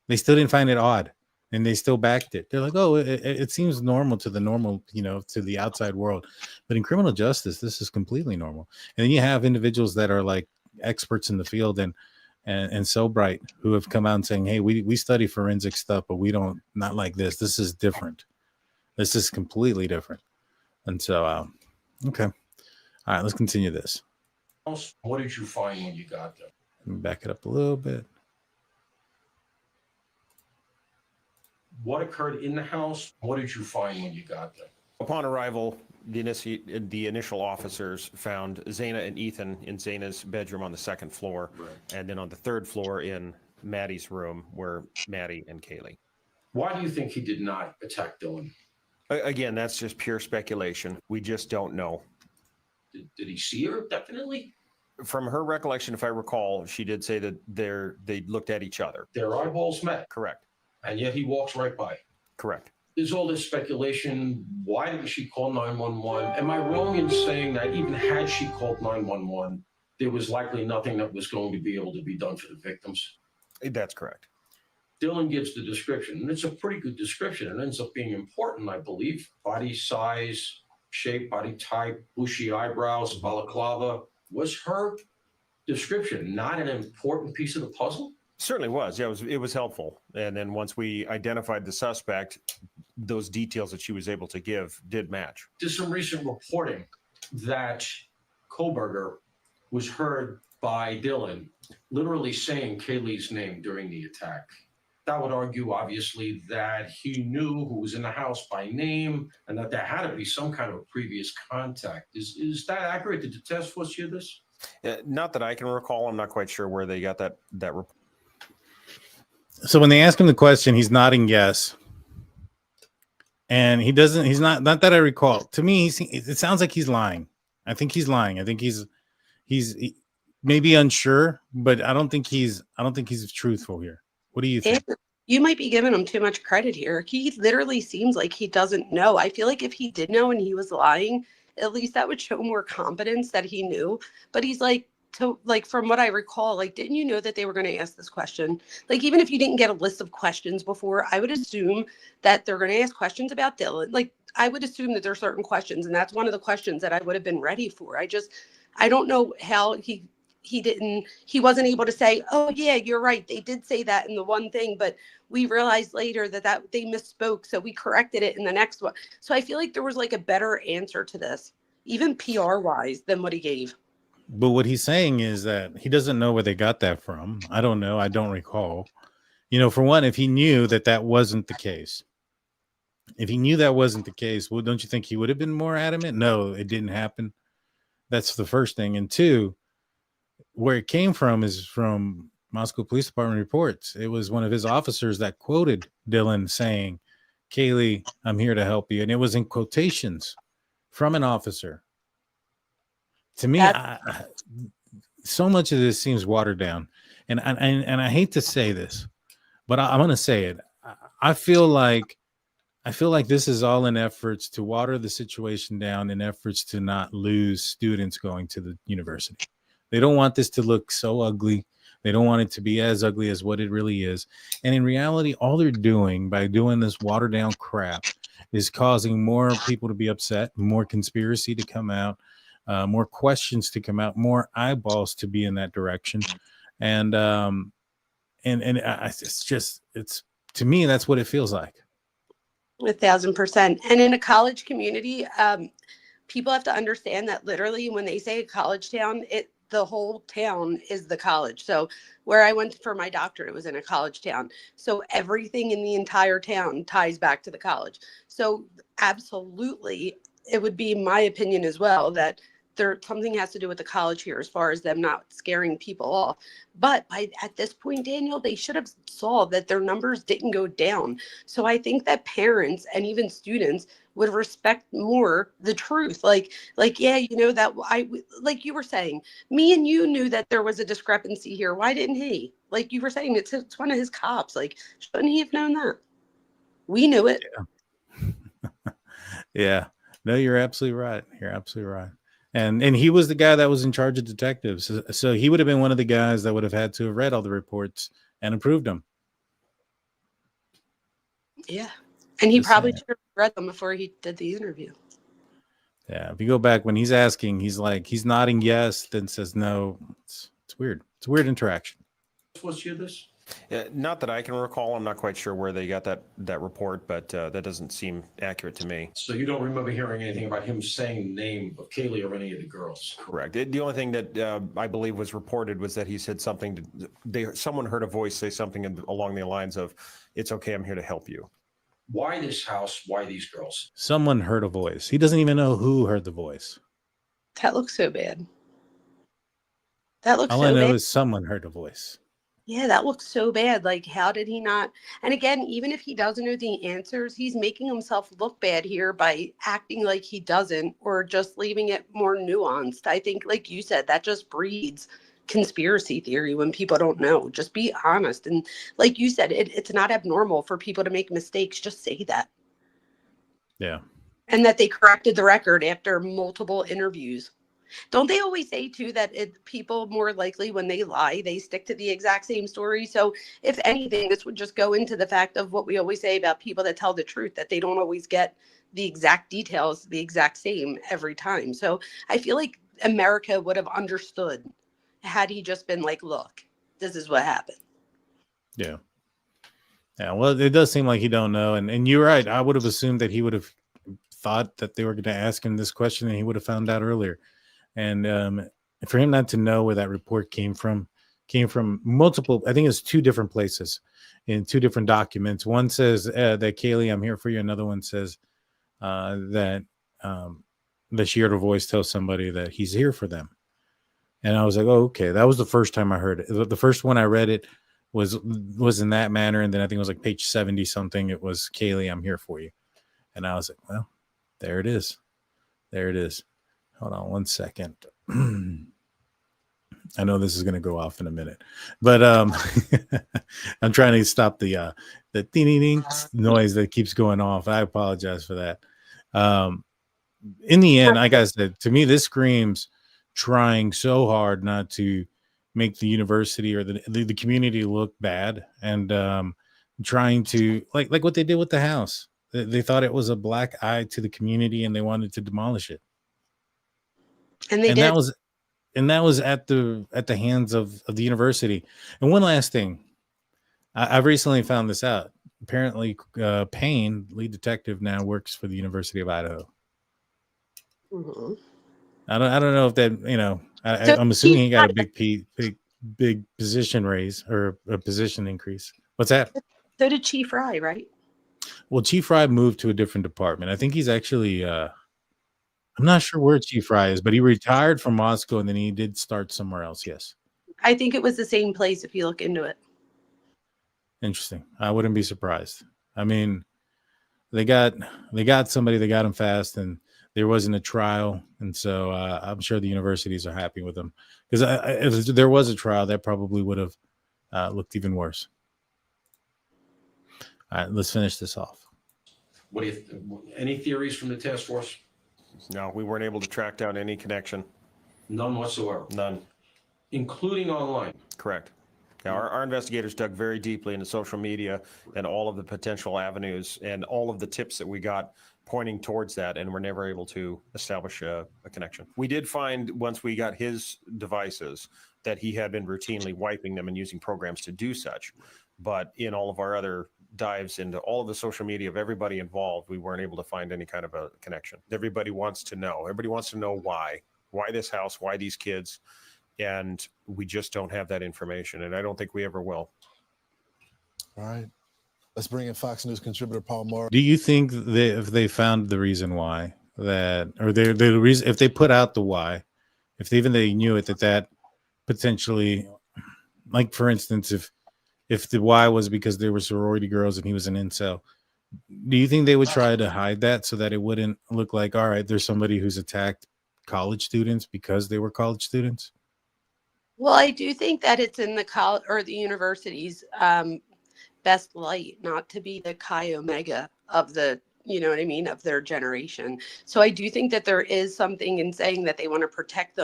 they still didn't find it odd. And they still backed it. They're like, oh, it seems normal to the normal, to the outside world. But in criminal justice, this is completely normal. And then you have individuals that are like experts in the field and so bright who have come out and saying, hey, we study forensic stuff, but we don't, not like this. This is different. This is completely different. And so, okay. All right, let's continue this. What did you find when you got there? Let me back it up a little bit. What occurred in the house? What did you find when you got there? Upon arrival, the initial officers found Xana and Ethan in Xana's bedroom on the 2nd floor, and then on the 3rd floor in Maddie's room were Maddie and Kaylee. Why do you think he did not attack Dylan? Again, that's just pure speculation. We just don't know. Did he see her? Definitely. From her recollection, if I recall, she did say that they looked at each other. Their eyeballs met. Correct. And yet he walks right by. Correct. There's all this speculation. Why didn't she call 911? Am I wrong in saying that even had she called 911, there was likely nothing that was going to be able to be done for the victims? That's correct. Dylan gives the description, and it's a pretty good description. It ends up being important, I believe. Body size, shape, body type, bushy eyebrows, balaclava. Was her description not an important piece of the puzzle? Certainly was. Yeah, it was helpful. And then once we identified the suspect, those details that she was able to give did match. There's some recent reporting that Kohberger was heard by Dylan literally saying Kaylee's name during the attack. That would argue, obviously, that he knew who was in the house by name and that there had to be some kind of previous contact. Is that accurate? Did the task force hear this? Not that I can recall. I'm not quite sure where they got that report. So when they ask him the question, he's nodding yes. And he's not that I recall. To me, it sounds like he's lying. I think he's lying. I think he's maybe unsure, but I don't think he's truthful here. What do you think? You might be giving him too much credit here. He literally seems like he doesn't know. I feel like if he did know and he was lying, at least that would show more competence that he knew. But he's like, from what I recall, like, didn't you know that they were going to ask this question? Like, even if you didn't get a list of questions before, I would assume that they're going to ask questions about Dylan. Like, I would assume that there are certain questions, and that's one of the questions that I would have been ready for. I don't know how he wasn't able to say, oh yeah, you're right, they did say that in the one thing, but we realized later that they misspoke, so we corrected it in the next one. So I feel like there was like a better answer to this, even PR wise, than what he gave. But what he's saying is that he doesn't know where they got that from. I don't know. I don't recall. For one, if he knew that wasn't the case, well, don't you think he would have been more adamant? No, it didn't happen. That's the first thing. And two, where it came from is from Moscow Police Department reports. It was one of his officers that quoted Dylan saying, Kaylee, I'm here to help you. And it was in quotations from an officer. To me, so much of this seems watered down. And I hate to say this, but I'm going to say it. I feel like this is all in efforts to water the situation down, in efforts to not lose students going to the university. They don't want this to look so ugly. They don't want it to be as ugly as what it really is. And in reality, all they're doing by doing this watered down crap is causing more people to be upset, more conspiracy to come out, more questions to come out, more eyeballs to be in that direction. And it's to me, that's what it feels like. 1,000%. And in a college community, people have to understand that literally when they say a college town, the whole town is the college. So where I went for my doctorate, it was in a college town. So everything in the entire town ties back to the college. So absolutely, it would be my opinion as well that something has to do with the college here as far as them not scaring people off. But at this point, Daniel, they should have saw that their numbers didn't go down. So I think that parents and even students would respect more the truth. Like, yeah, that like you were saying, me and you knew that there was a discrepancy here. Why didn't he? Like you were saying, it's one of his cops. Like, shouldn't he have known that? We knew it. Yeah. Yeah. No, you're absolutely right. You're absolutely right. And he was the guy that was in charge of detectives. So he would have been one of the guys that would have had to have read all the reports and approved them. Yeah. And he probably should have read them before he did the interview. Yeah. If you go back when he's asking, he's nodding yes, then says no. It's weird. It's a weird interaction. Was you this? Not that I can recall. I'm not quite sure where they got that report, but that doesn't seem accurate to me. So you don't remember hearing anything about him saying the name of Kaylee or any of the girls? Correct. The only thing that I believe was reported was that he said something. Someone heard a voice say something along the lines of, "It's okay, I'm here to help you." Why this house? Why these girls? Someone heard a voice. He doesn't even know who heard the voice. That looks so bad. That looks All so I know bad. is someone heard a voice. Yeah, that looks so bad. Like, how did he not? And again, even if he doesn't know the answers, he's making himself look bad here by acting like he doesn't or just leaving it more nuanced. I think, like you said, that just breeds conspiracy theory when people don't know. Just be honest. And like you said, it's not abnormal for people to make mistakes. Just say that. Yeah. And that they corrected the record after multiple interviews. Don't they always say too that people more likely when they lie, they stick to the exact same story? So if anything, this would just go into the fact of what we always say about people that tell the truth, that they don't always get the exact details, the exact same every time. So I feel like America would have understood had he just been like, look, this is what happened. Yeah. Yeah. Well, it does seem like he don't know. And you're right. I would have assumed that he would have thought that they were going to ask him this question and he would have found out earlier. And for him not to know where that report came from multiple, I think it's 2 different places in 2 different documents. One says that Kaylee, I'm here for you. Another one says that she heard a voice tell somebody that he's here for them. And I was like, oh, okay. That was the first time I heard it. The first one I read it was in that manner. And then I think it was like page 70 something. It was Kaylee, I'm here for you. And I was like, well, there it is. There it is. Hold on 1 second. I know this is going to go off in a minute, but I'm trying to stop the ding noise that keeps going off. I apologize for that. In the end, like I said, to me, this screams trying so hard not to make the university or the community look bad, and trying to like what they did with the house. They thought it was a black eye to the community, and they wanted to demolish it. And they did. That was at the hands of the university. And one last thing, I've recently found this out. Apparently, Payne, lead detective, now works for the University of Idaho. Mm-hmm. I don't know if that, I'm assuming he got a big position raise or a position increase. What's that? So did Chief Fry, right? Well, Chief Fry moved to a different department. I think he's actually. I'm not sure where Chief Fry is, but he retired from Moscow and then he did start somewhere else. Yes. I think it was the same place if you look into it. Interesting. I wouldn't be surprised. I mean, they got somebody, they got him fast, and there wasn't a trial. And so I'm sure the universities are happy with them, because if there was a trial, that probably would have looked even worse. All right, let's finish this off. What do you any theories from the task force? No, we weren't able to track down any connection. None whatsoever. None. Including online. Correct. Now, our investigators dug very deeply into social media and all of the potential avenues and all of the tips that we got pointing towards that, and we're never able to establish a connection. We did find, once we got his devices, that he had been routinely wiping them and using programs to do such. But in all of our other dives into all of the social media of everybody involved, we weren't able to find any kind of a connection. Everybody wants to know. Everybody wants to know why this house, why these kids, and we just don't have that information, and I don't think we ever will. All right, let's bring in Fox News contributor Paul Moore. Do you think that if they found the reason why, that, or the reason, if they put out the why, if they knew it, that potentially, like for instance, if the why was because they were sorority girls and he was an incel, do you think they would try to hide that so that it wouldn't look like, all right, there's somebody who's attacked college students because they were college students? Well, I do think that it's in the college or the university's best light not to be the Chi Omega of the, you know what I mean, of their generation. So I do think that there is something in saying that they want to protect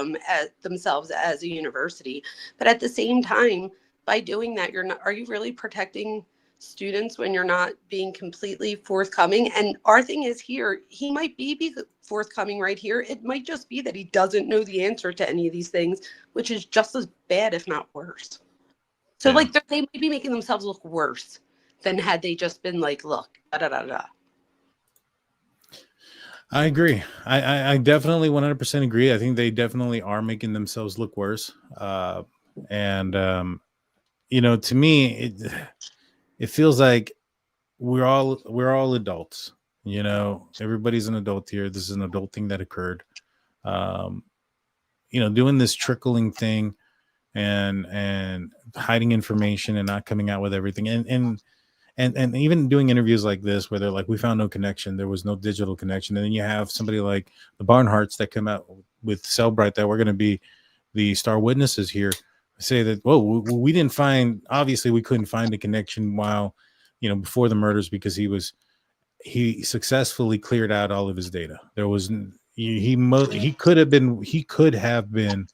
themselves as a university. But at the same time, by doing that, are you really protecting students when you're not being completely forthcoming? And our thing is here, he might be forthcoming right here. It might just be that he doesn't know the answer to any of these things, which is just as bad, if not worse. So like they might be making themselves look worse than had they just been like, look, da da da da. I agree. I definitely 100% agree. I think they definitely are making themselves look worse. You know, to me, it feels like we're all adults. You know, everybody's an adult here. This is an adult thing that occurred. You know, doing this trickling thing and hiding information and not coming out with everything. And even doing interviews like this where they're like, we found no connection, there was no digital connection. And then you have somebody like the Barnharts that come out with Cellbrite that we're going to be the star witnesses here, say that, whoa, we didn't find, obviously we couldn't find a connection while, before the murders, because he successfully cleared out all of his data. There was he could have been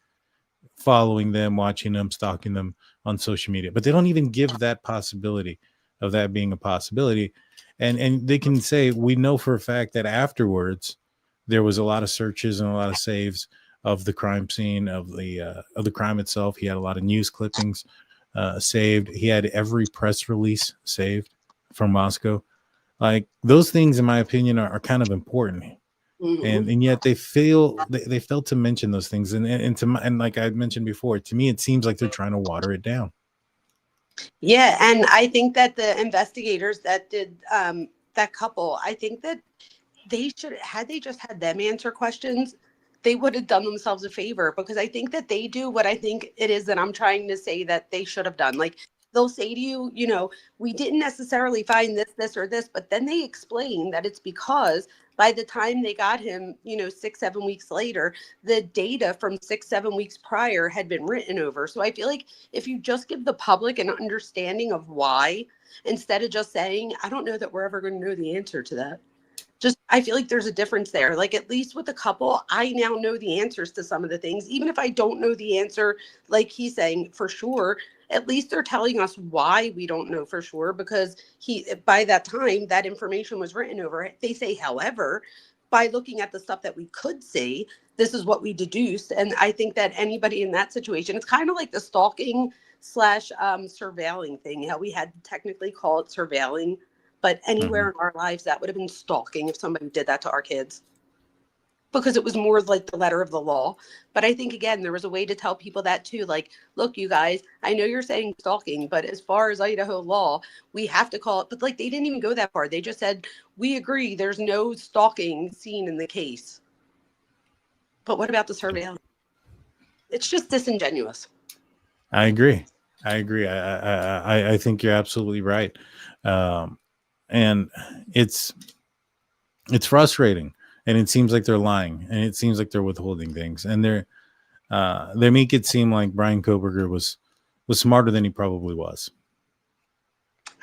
following them, watching them, stalking them on social media, but they don't even give that possibility of that being a possibility. And they can say, we know for a fact that afterwards there was a lot of searches and a lot of saves of the crime scene, of the crime itself. He had a lot of news clippings saved. He had every press release saved from Moscow. Like, those things, in my opinion, are kind of important. And yet they failed to mention those things. And like I mentioned before, to me, it seems like they're trying to water it down. Yeah, and I think that the investigators that did that couple, I think that they should, had they just had them answer questions, they would have done themselves a favor, because I think that they do what I think it is that I'm trying to say that they should have done. Like, they'll say to you, we didn't necessarily find this, or this, but then they explain that it's because by the time they got him, 6-7 weeks later, the data from 6-7 weeks prior had been written over. So I feel like if you just give the public an understanding of why, instead of just saying, I don't know that we're ever going to know the answer to that. I feel like there's a difference there. Like, at least with the couple, I now know the answers to some of the things. Even if I don't know the answer, like he's saying, for sure, at least they're telling us why we don't know for sure, because by that time, that information was written over. They say, however, by looking at the stuff that we could see, this is what we deduced. And I think that anybody in that situation, it's kind of like the stalking / surveilling thing, how we had to technically call it surveilling. But anywhere in our lives, that would have been stalking if somebody did that to our kids, because it was more like the letter of the law. But I think, again, there was a way to tell people that too. Like, look, you guys, I know you're saying stalking, but as far as Idaho law, we have to call it. But like, they didn't even go that far. They just said, we agree there's no stalking seen in the case. But what about the surveillance? It's just disingenuous. I agree. I think you're absolutely right. And it's frustrating, and it seems like they're lying, and it seems like they're withholding things, and they make it seem like Bryan Kohberger was smarter than he probably was.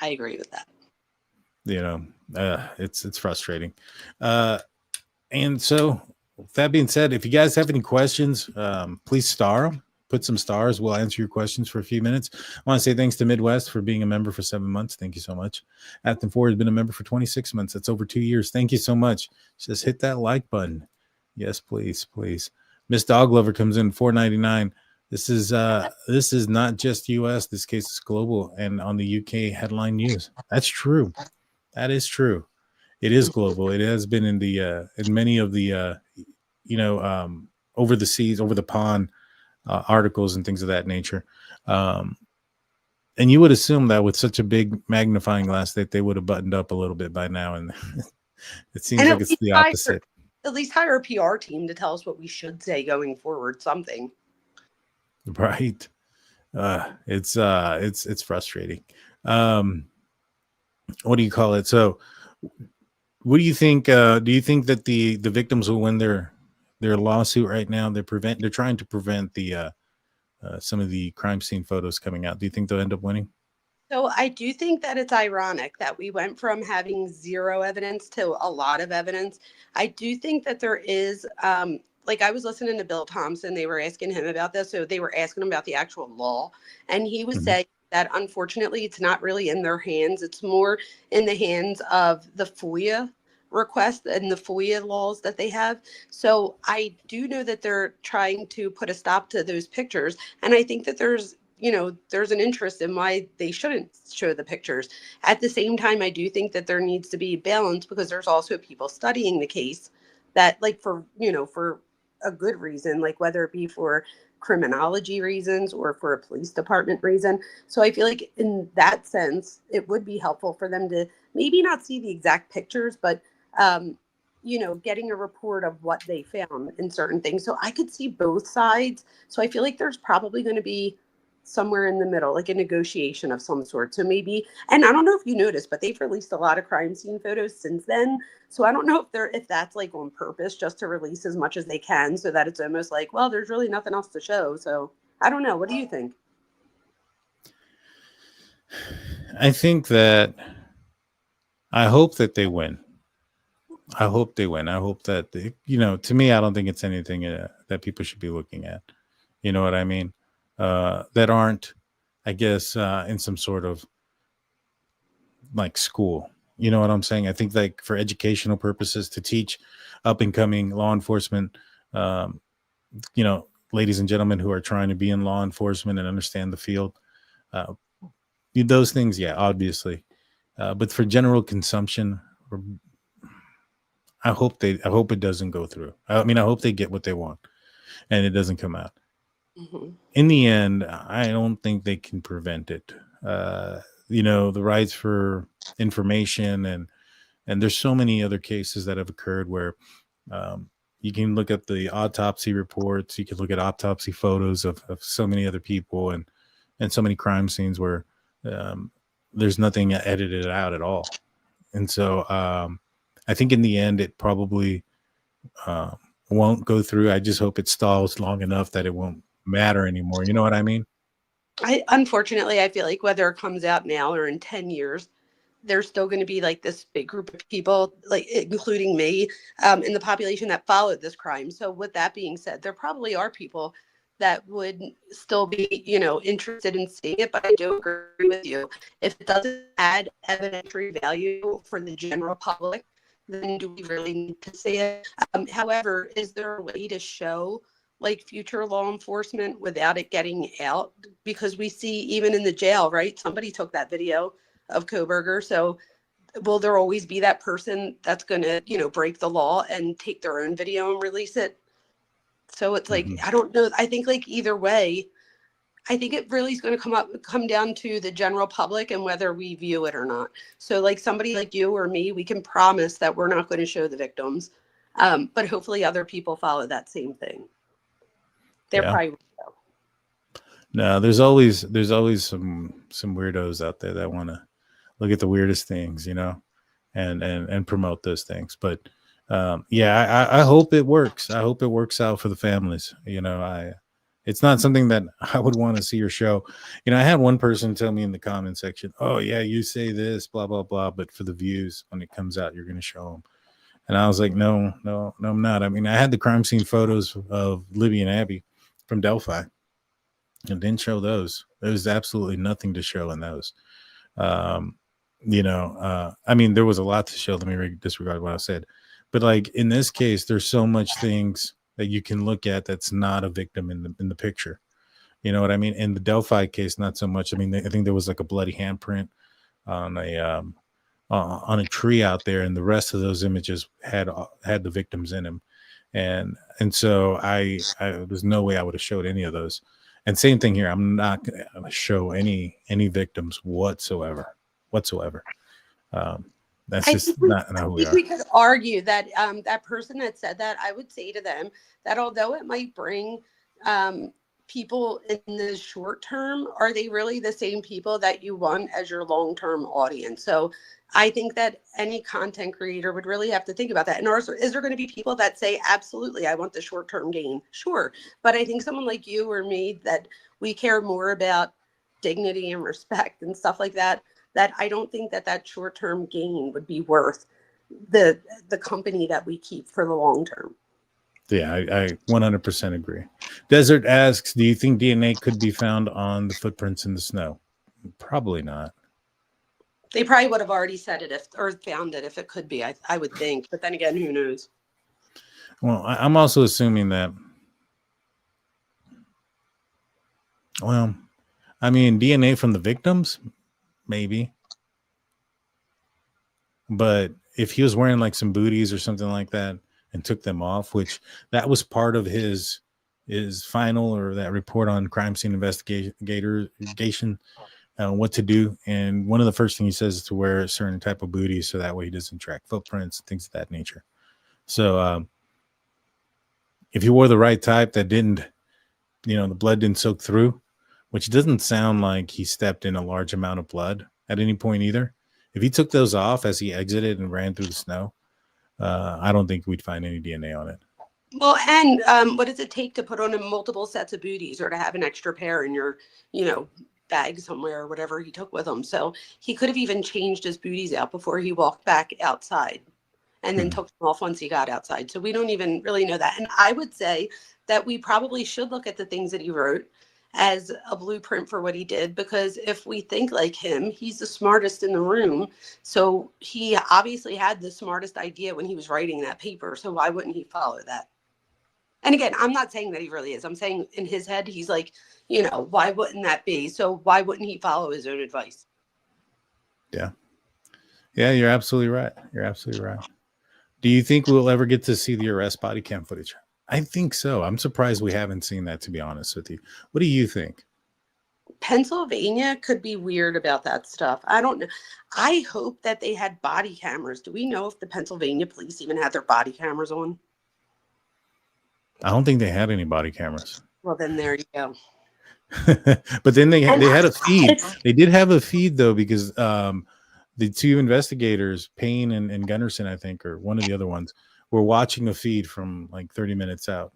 I agree with that. It's frustrating. And so, with that being said, if you guys have any questions, please star them. Put some stars. We'll answer your questions for a few minutes. I want to say thanks to Midwest for being a member for 7 months. Thank you so much. Athen Ford has been a member for 26 months. That's over 2 years. Thank you so much. Just hit that like button. Yes, please. Miss Dog Lover comes in $4.99. This is not just US. This case is global and on the UK headline news. That's true. That is true. It is global. It has been in many of the over the seas, over the pond articles and things of that nature. And you would assume that with such a big magnifying glass that they would have buttoned up a little bit by now. And it seems like it's the opposite. At least hire a PR team to tell us what we should say going forward. Something. Right. It's frustrating. What do you call it? So what do you think? Do you think that the victims will win their lawsuit right now? They're trying to prevent the some of the crime scene photos coming out. Do you think they'll end up winning? So I do think that it's ironic that we went from having zero evidence to a lot of evidence. I do think that there is, like, I was listening to Bill Thompson. They were asking him about this. So they were asking him about the actual law. And he was saying that, unfortunately, it's not really in their hands. It's more in the hands of the FOIA request and the FOIA laws that they have. So I do know that they're trying to put a stop to those pictures. And I think that there's an interest in why they shouldn't show the pictures. At the same time, I do think that there needs to be balance, because there's also people studying the case that, like, for a good reason, like whether it be for criminology reasons or for a police department reason. So I feel like in that sense, it would be helpful for them to maybe not see the exact pictures, but getting a report of what they found in certain things. So I could see both sides. So I feel like there's probably going to be somewhere in the middle, like a negotiation of some sort. So maybe, and I don't know if you noticed, but they've released a lot of crime scene photos since then. So I don't know if that's like on purpose, just to release as much as they can, so that it's almost like, well, there's really nothing else to show. So I don't know. What do you think? I think that I hope that they win. I hope they win. I hope that they, to me, I don't think it's anything that people should be looking at. You know what I mean? That aren't, I guess, in some sort of like school. You know what I'm saying? I think like for educational purposes, to teach up and coming law enforcement, ladies and gentlemen who are trying to be in law enforcement and understand the field, those things, yeah, obviously. But for general consumption, I hope it doesn't go through. I mean, I hope they get what they want and it doesn't come out. Mm-hmm. In the end, I don't think they can prevent it. The rights for information and there's so many other cases that have occurred where you can look at the autopsy reports, you can look at autopsy photos of so many other people and so many crime scenes where there's nothing edited out at all. And so I think in the end, it probably won't go through. I just hope it stalls long enough that it won't matter anymore. You know what I mean? Unfortunately, I feel like whether it comes out now or in 10 years, there's still going to be like this big group of people, like including me, in the population that followed this crime. So with that being said, there probably are people that would still be, interested in seeing it. But I do agree with you. If it doesn't add evidentiary value for the general public, then do we really need to see it? However, is there a way to show like future law enforcement without it getting out? Because we see even in the jail, right? Somebody took that video of Kohberger. So will there always be that person that's going to, break the law and take their own video and release it? So it's like, I don't know. I think like either way, I think it really is going to come down to the general public and whether we view it or not. So like somebody like you or me, we can promise that we're not going to show the victims. But hopefully other people follow that same thing. They're probably no, there's always some weirdos out there that want to look at the weirdest things, and promote those things. But I hope it works. I hope it works out for the families. It's not something that I would want to see or show. I had one person tell me in the comment section, "Oh yeah, you say this, blah blah blah, but for the views, when it comes out, you're going to show them." And I was like, no, I'm not. I mean, I had the crime scene photos of Libby and Abby from Delphi. And didn't show those. There was absolutely nothing to show in those. I mean, there was a lot to show. Let me disregard what I said. But like in this case, there's so much things that you can look at that's not a victim in the picture. You know what I mean? In the Delphi case, not so much. I mean, I think there was like a bloody handprint on a tree out there, and the rest of those images had the victims in them. And so I there's no way I would have showed any of those. And same thing here. I'm not going to show any victims whatsoever. That's just not who we are. We could argue that that person that said that, I would say to them that although it might bring people in the short term, are they really the same people that you want as your long-term audience? So I think that any content creator would really have to think about that. And is there going to be people that say, absolutely, I want the short-term gain? Sure. But I think someone like you or me, that we care more about dignity and respect and stuff like that, that I don't think that short-term gain would be worth the company that we keep for the long term. Yeah, I 100% agree. Desert asks, do you think DNA could be found on the footprints in the snow? Probably not. They probably would have already said it or found it if it could be, I would think. But then again, who knows? Well, I'm also assuming that, well, I mean, DNA from the victims, maybe. But if he was wearing like some booties or something like that and took them off, which that was part of his final or that report on crime scene investigation, what to do. And one of the first things he says is to wear a certain type of booty so that way he doesn't track footprints, things of that nature. So if he wore the right type that didn't, the blood didn't soak through, which doesn't sound like he stepped in a large amount of blood at any point either. If he took those off as he exited and ran through the snow, I don't think we'd find any DNA on it. Well, and what does it take to put on multiple sets of booties or to have an extra pair in your, bag somewhere or whatever he took with him? So he could have even changed his booties out before he walked back outside and then took them off once he got outside. So we don't even really know that. And I would say that we probably should look at the things that he wrote as a blueprint for what he did, because if we think like him, he's the smartest in the room. So he obviously had the smartest idea when he was writing that paper. So why wouldn't he follow that? And again, I'm not saying that he really is. I'm saying in his head, he's like, why wouldn't that be? So why wouldn't he follow his own advice? Yeah. Yeah, you're absolutely right. You're absolutely right. Do you think we'll ever get to see the arrest body cam footage? I think so. I'm surprised we haven't seen that, to be honest with you. What do you think? Pennsylvania could be weird about that stuff. I don't know. I hope that they had body cameras. Do we know if the Pennsylvania police even had their body cameras on? I don't think they had any body cameras. Well, then there you go. But then they had a feed. They did have a feed, though, because the two investigators, Payne and Gunderson, I think, or one of the other ones, were watching a feed from like 30 minutes out.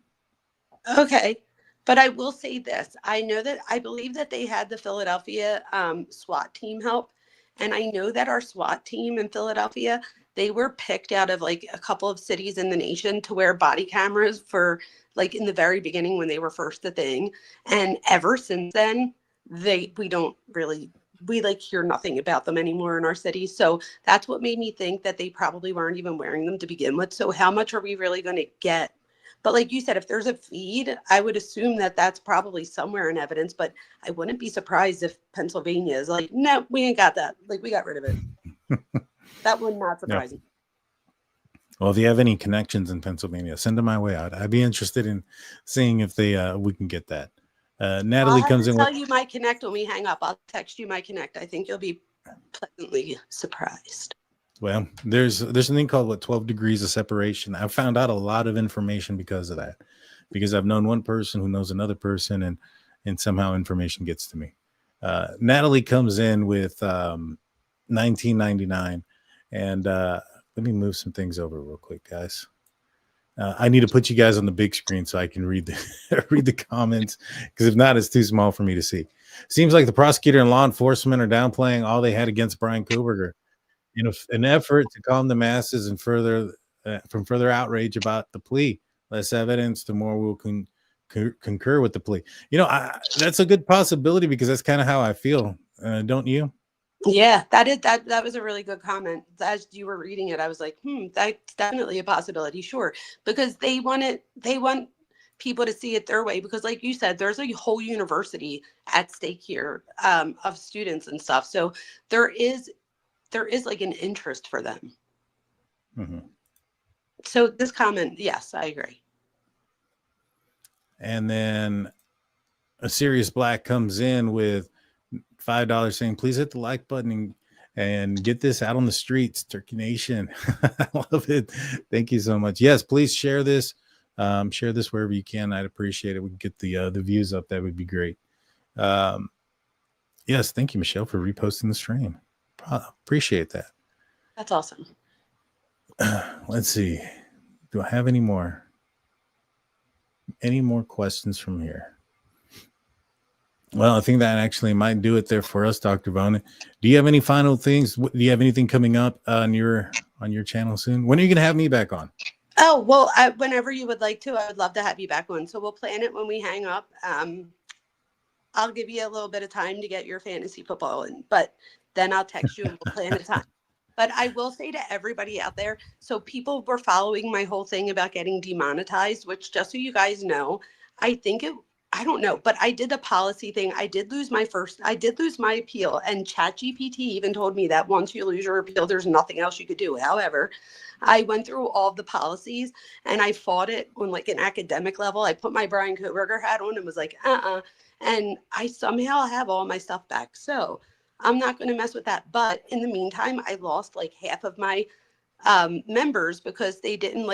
Okay. But I will say this. I believe that they had the Philadelphia SWAT team help. And I know that our SWAT team in Philadelphia, they were picked out of like a couple of cities in the nation to wear body cameras for like in the very beginning when they were first a thing. And ever since then, we hear nothing about them anymore in our city. So that's what made me think that they probably weren't even wearing them to begin with. So how much are we really going to get? But like you said, if there's a feed, I would assume that that's probably somewhere in evidence, but I wouldn't be surprised if Pennsylvania is like, no, we ain't got that. Like we got rid of it. That would not surprise me. Well, if you have any connections in Pennsylvania, send them my way. I'd be interested in seeing if we can get that. Natalie comes in. I'll tell you my connect when we hang up. I'll text you my connect. I think you'll be pleasantly surprised. Well, there's a thing called 12 degrees of separation. I found out a lot of information because of that, because I've known one person who knows another person, and somehow information gets to me. Natalie comes in with 1999, and let me move some things over real quick, guys. I need to put you guys on the big screen so I can read the comments, because if not, it's too small for me to see. Seems like the prosecutor and law enforcement are downplaying all they had against Bryan Kohberger in an effort to calm the masses and from further outrage about the plea. Less evidence, the more we'll concur with the plea. That's a good possibility, because that's kind of how I feel. Don't you? Yeah, that was a really good comment. As you were reading it, I was like, that's definitely a possibility. Sure. Because they want people to see it their way, because like you said, there's a whole university at stake here of students and stuff. So there is like an interest for them. Mm-hmm. So this comment, yes, I agree. And then a Serious Black comes in with $5 saying, please hit the like button and get this out on the streets, Turkey Nation. I love it. Thank you so much. Yes, please share this. Share this wherever you can. I'd appreciate it. We can get the views up. That would be great. Yes, thank you, Michelle, for reposting the stream. Appreciate that. That's awesome. Let's see. Do I have any more questions from here? Well, I think that actually might do it there for us, Dr. Vona. Do you have any final things? Do you have anything coming up on your channel soon? When are you going to have me back on? Oh, well, whenever you would like to, I would love to have you back on. So we'll plan it when we hang up. I'll give you a little bit of time to get your fantasy football in, but then I'll text you and we'll plan a time. But I will say to everybody out there, so people were following my whole thing about getting demonetized, which just so you guys know, I don't know, but I did a policy thing. I did lose my appeal, and ChatGPT even told me that once you lose your appeal, there's nothing else you could do. However, I went through all of the policies and I fought it on like an academic level. I put my Bryan Kohberger hat on and was like, and I somehow have all my stuff back. So I'm not going to mess with that. But in the meantime, I lost like half of my members because they didn't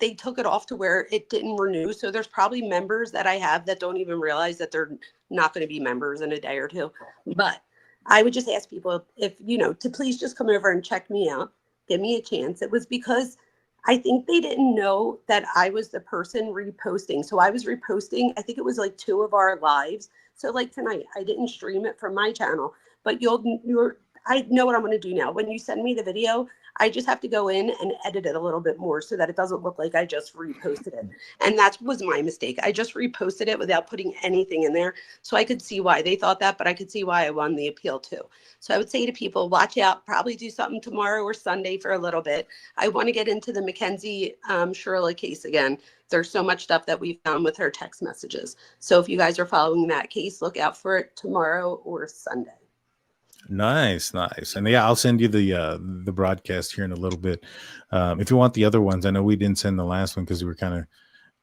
they took it off to where it didn't renew. So there's probably members that I have that don't even realize that they're not going to be members in a day or two. But I would just ask people if, to please just come over and check me out, give me a chance. It was because I think they didn't know that I was the person reposting. So I was reposting, I think it was like 2 of our lives. So like tonight, I didn't stream it from my channel, but I know what I'm going to do now. When you send me the video, I just have to go in and edit it a little bit more so that it doesn't look like I just reposted it. And that was my mistake. I just reposted it without putting anything in there. So I could see why they thought that, but I could see why I won the appeal too. So I would say to people, watch out, probably do something tomorrow or Sunday for a little bit. I want to get into the Mackenzie Shirley case again. There's so much stuff that we found with her text messages. So if you guys are following that case, look out for it tomorrow or Sunday. Nice. And yeah, I'll send you the broadcast here in a little bit. If you want the other ones, I know we didn't send the last one because we were kind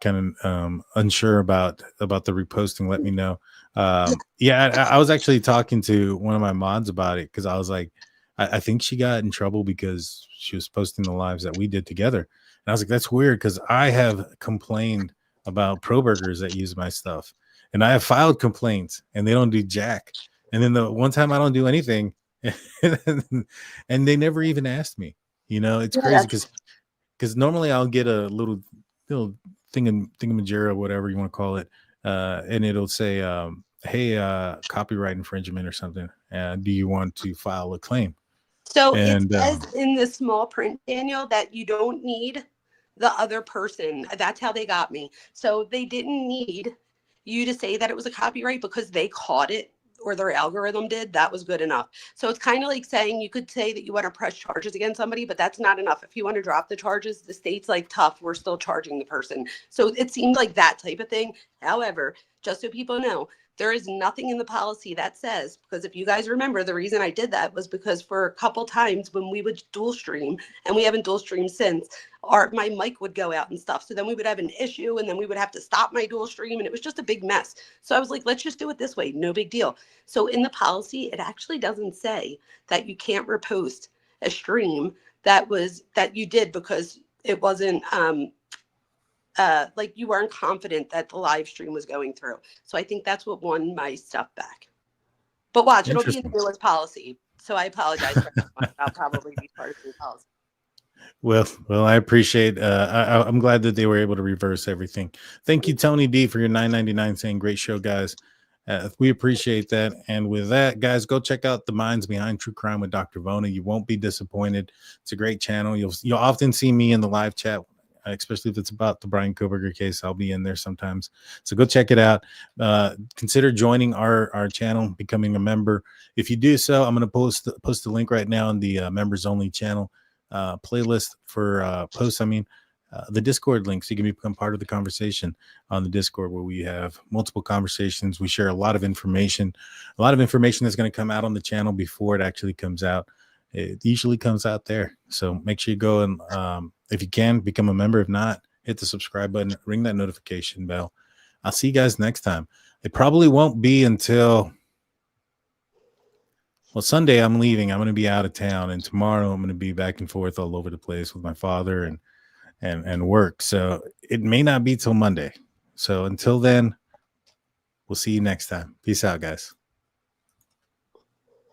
of unsure about the reposting. Let me know. I was actually talking to one of my mods about it because I was like, I think she got in trouble because she was posting the lives that we did together. And I was like, that's weird because I have complained about pro burgers that use my stuff, and I have filed complaints, and they don't do jack. And then the one time I don't do anything, and they never even asked me. It's crazy because normally I'll get a little thingamajigger, whatever you want to call it, and it'll say, "Hey, copyright infringement or something. Do you want to file a claim?" So it says in the small print, Daniel, that you don't need the other person. That's how they got me. So they didn't need you to say that it was a copyright because they caught it, or their algorithm did. That was good enough. So it's kind of like saying you could say that you want to press charges against somebody, but that's not enough. If you want to drop the charges, the state's like, tough, we're still charging the person. So it seemed like that type of thing. However, just so people know, there is nothing in the policy that says, because if you guys remember, the reason I did that was because for a couple times when we would dual stream, and we haven't dual streamed since, my mic would go out and stuff. So then we would have an issue, and then we would have to stop my dual stream, and it was just a big mess. So I was like, let's just do it this way. No big deal. So in the policy, it actually doesn't say that you can't repost a stream that you did because it wasn't like you weren't confident that the live stream was going through. So I think that's what won my stuff back. But watch, it'll be in the newest policy. So I apologize for that one. I'll probably be part of the policy. Well, I appreciate. I'm glad that they were able to reverse everything. Thank you, Tony D, for your $9.99 saying great show, guys. We appreciate that. And with that, guys, go check out the Minds Behind True Crime with Dr. Vona. You won't be disappointed. It's a great channel. You'll often see me in the live chat, especially if it's about the Bryan Kohberger case. I'll be in there sometimes. So go check it out. Consider joining our channel, becoming a member. If you do so, I'm going to post the link right now in the members only channel playlist for posts. The Discord link, so you can become part of the conversation on the Discord, where we have multiple conversations. We share a lot of information that's going to come out on the channel before it actually comes out. It usually comes out there. So make sure you go and if you can, become a member. If not, hit the subscribe button, ring that notification bell. I'll see you guys next time. It probably won't be until, well, Sunday I'm leaving. I'm going to be out of town, and tomorrow I'm going to be back and forth all over the place with my father and work. So it may not be till Monday. So until then, we'll see you next time. Peace out, guys.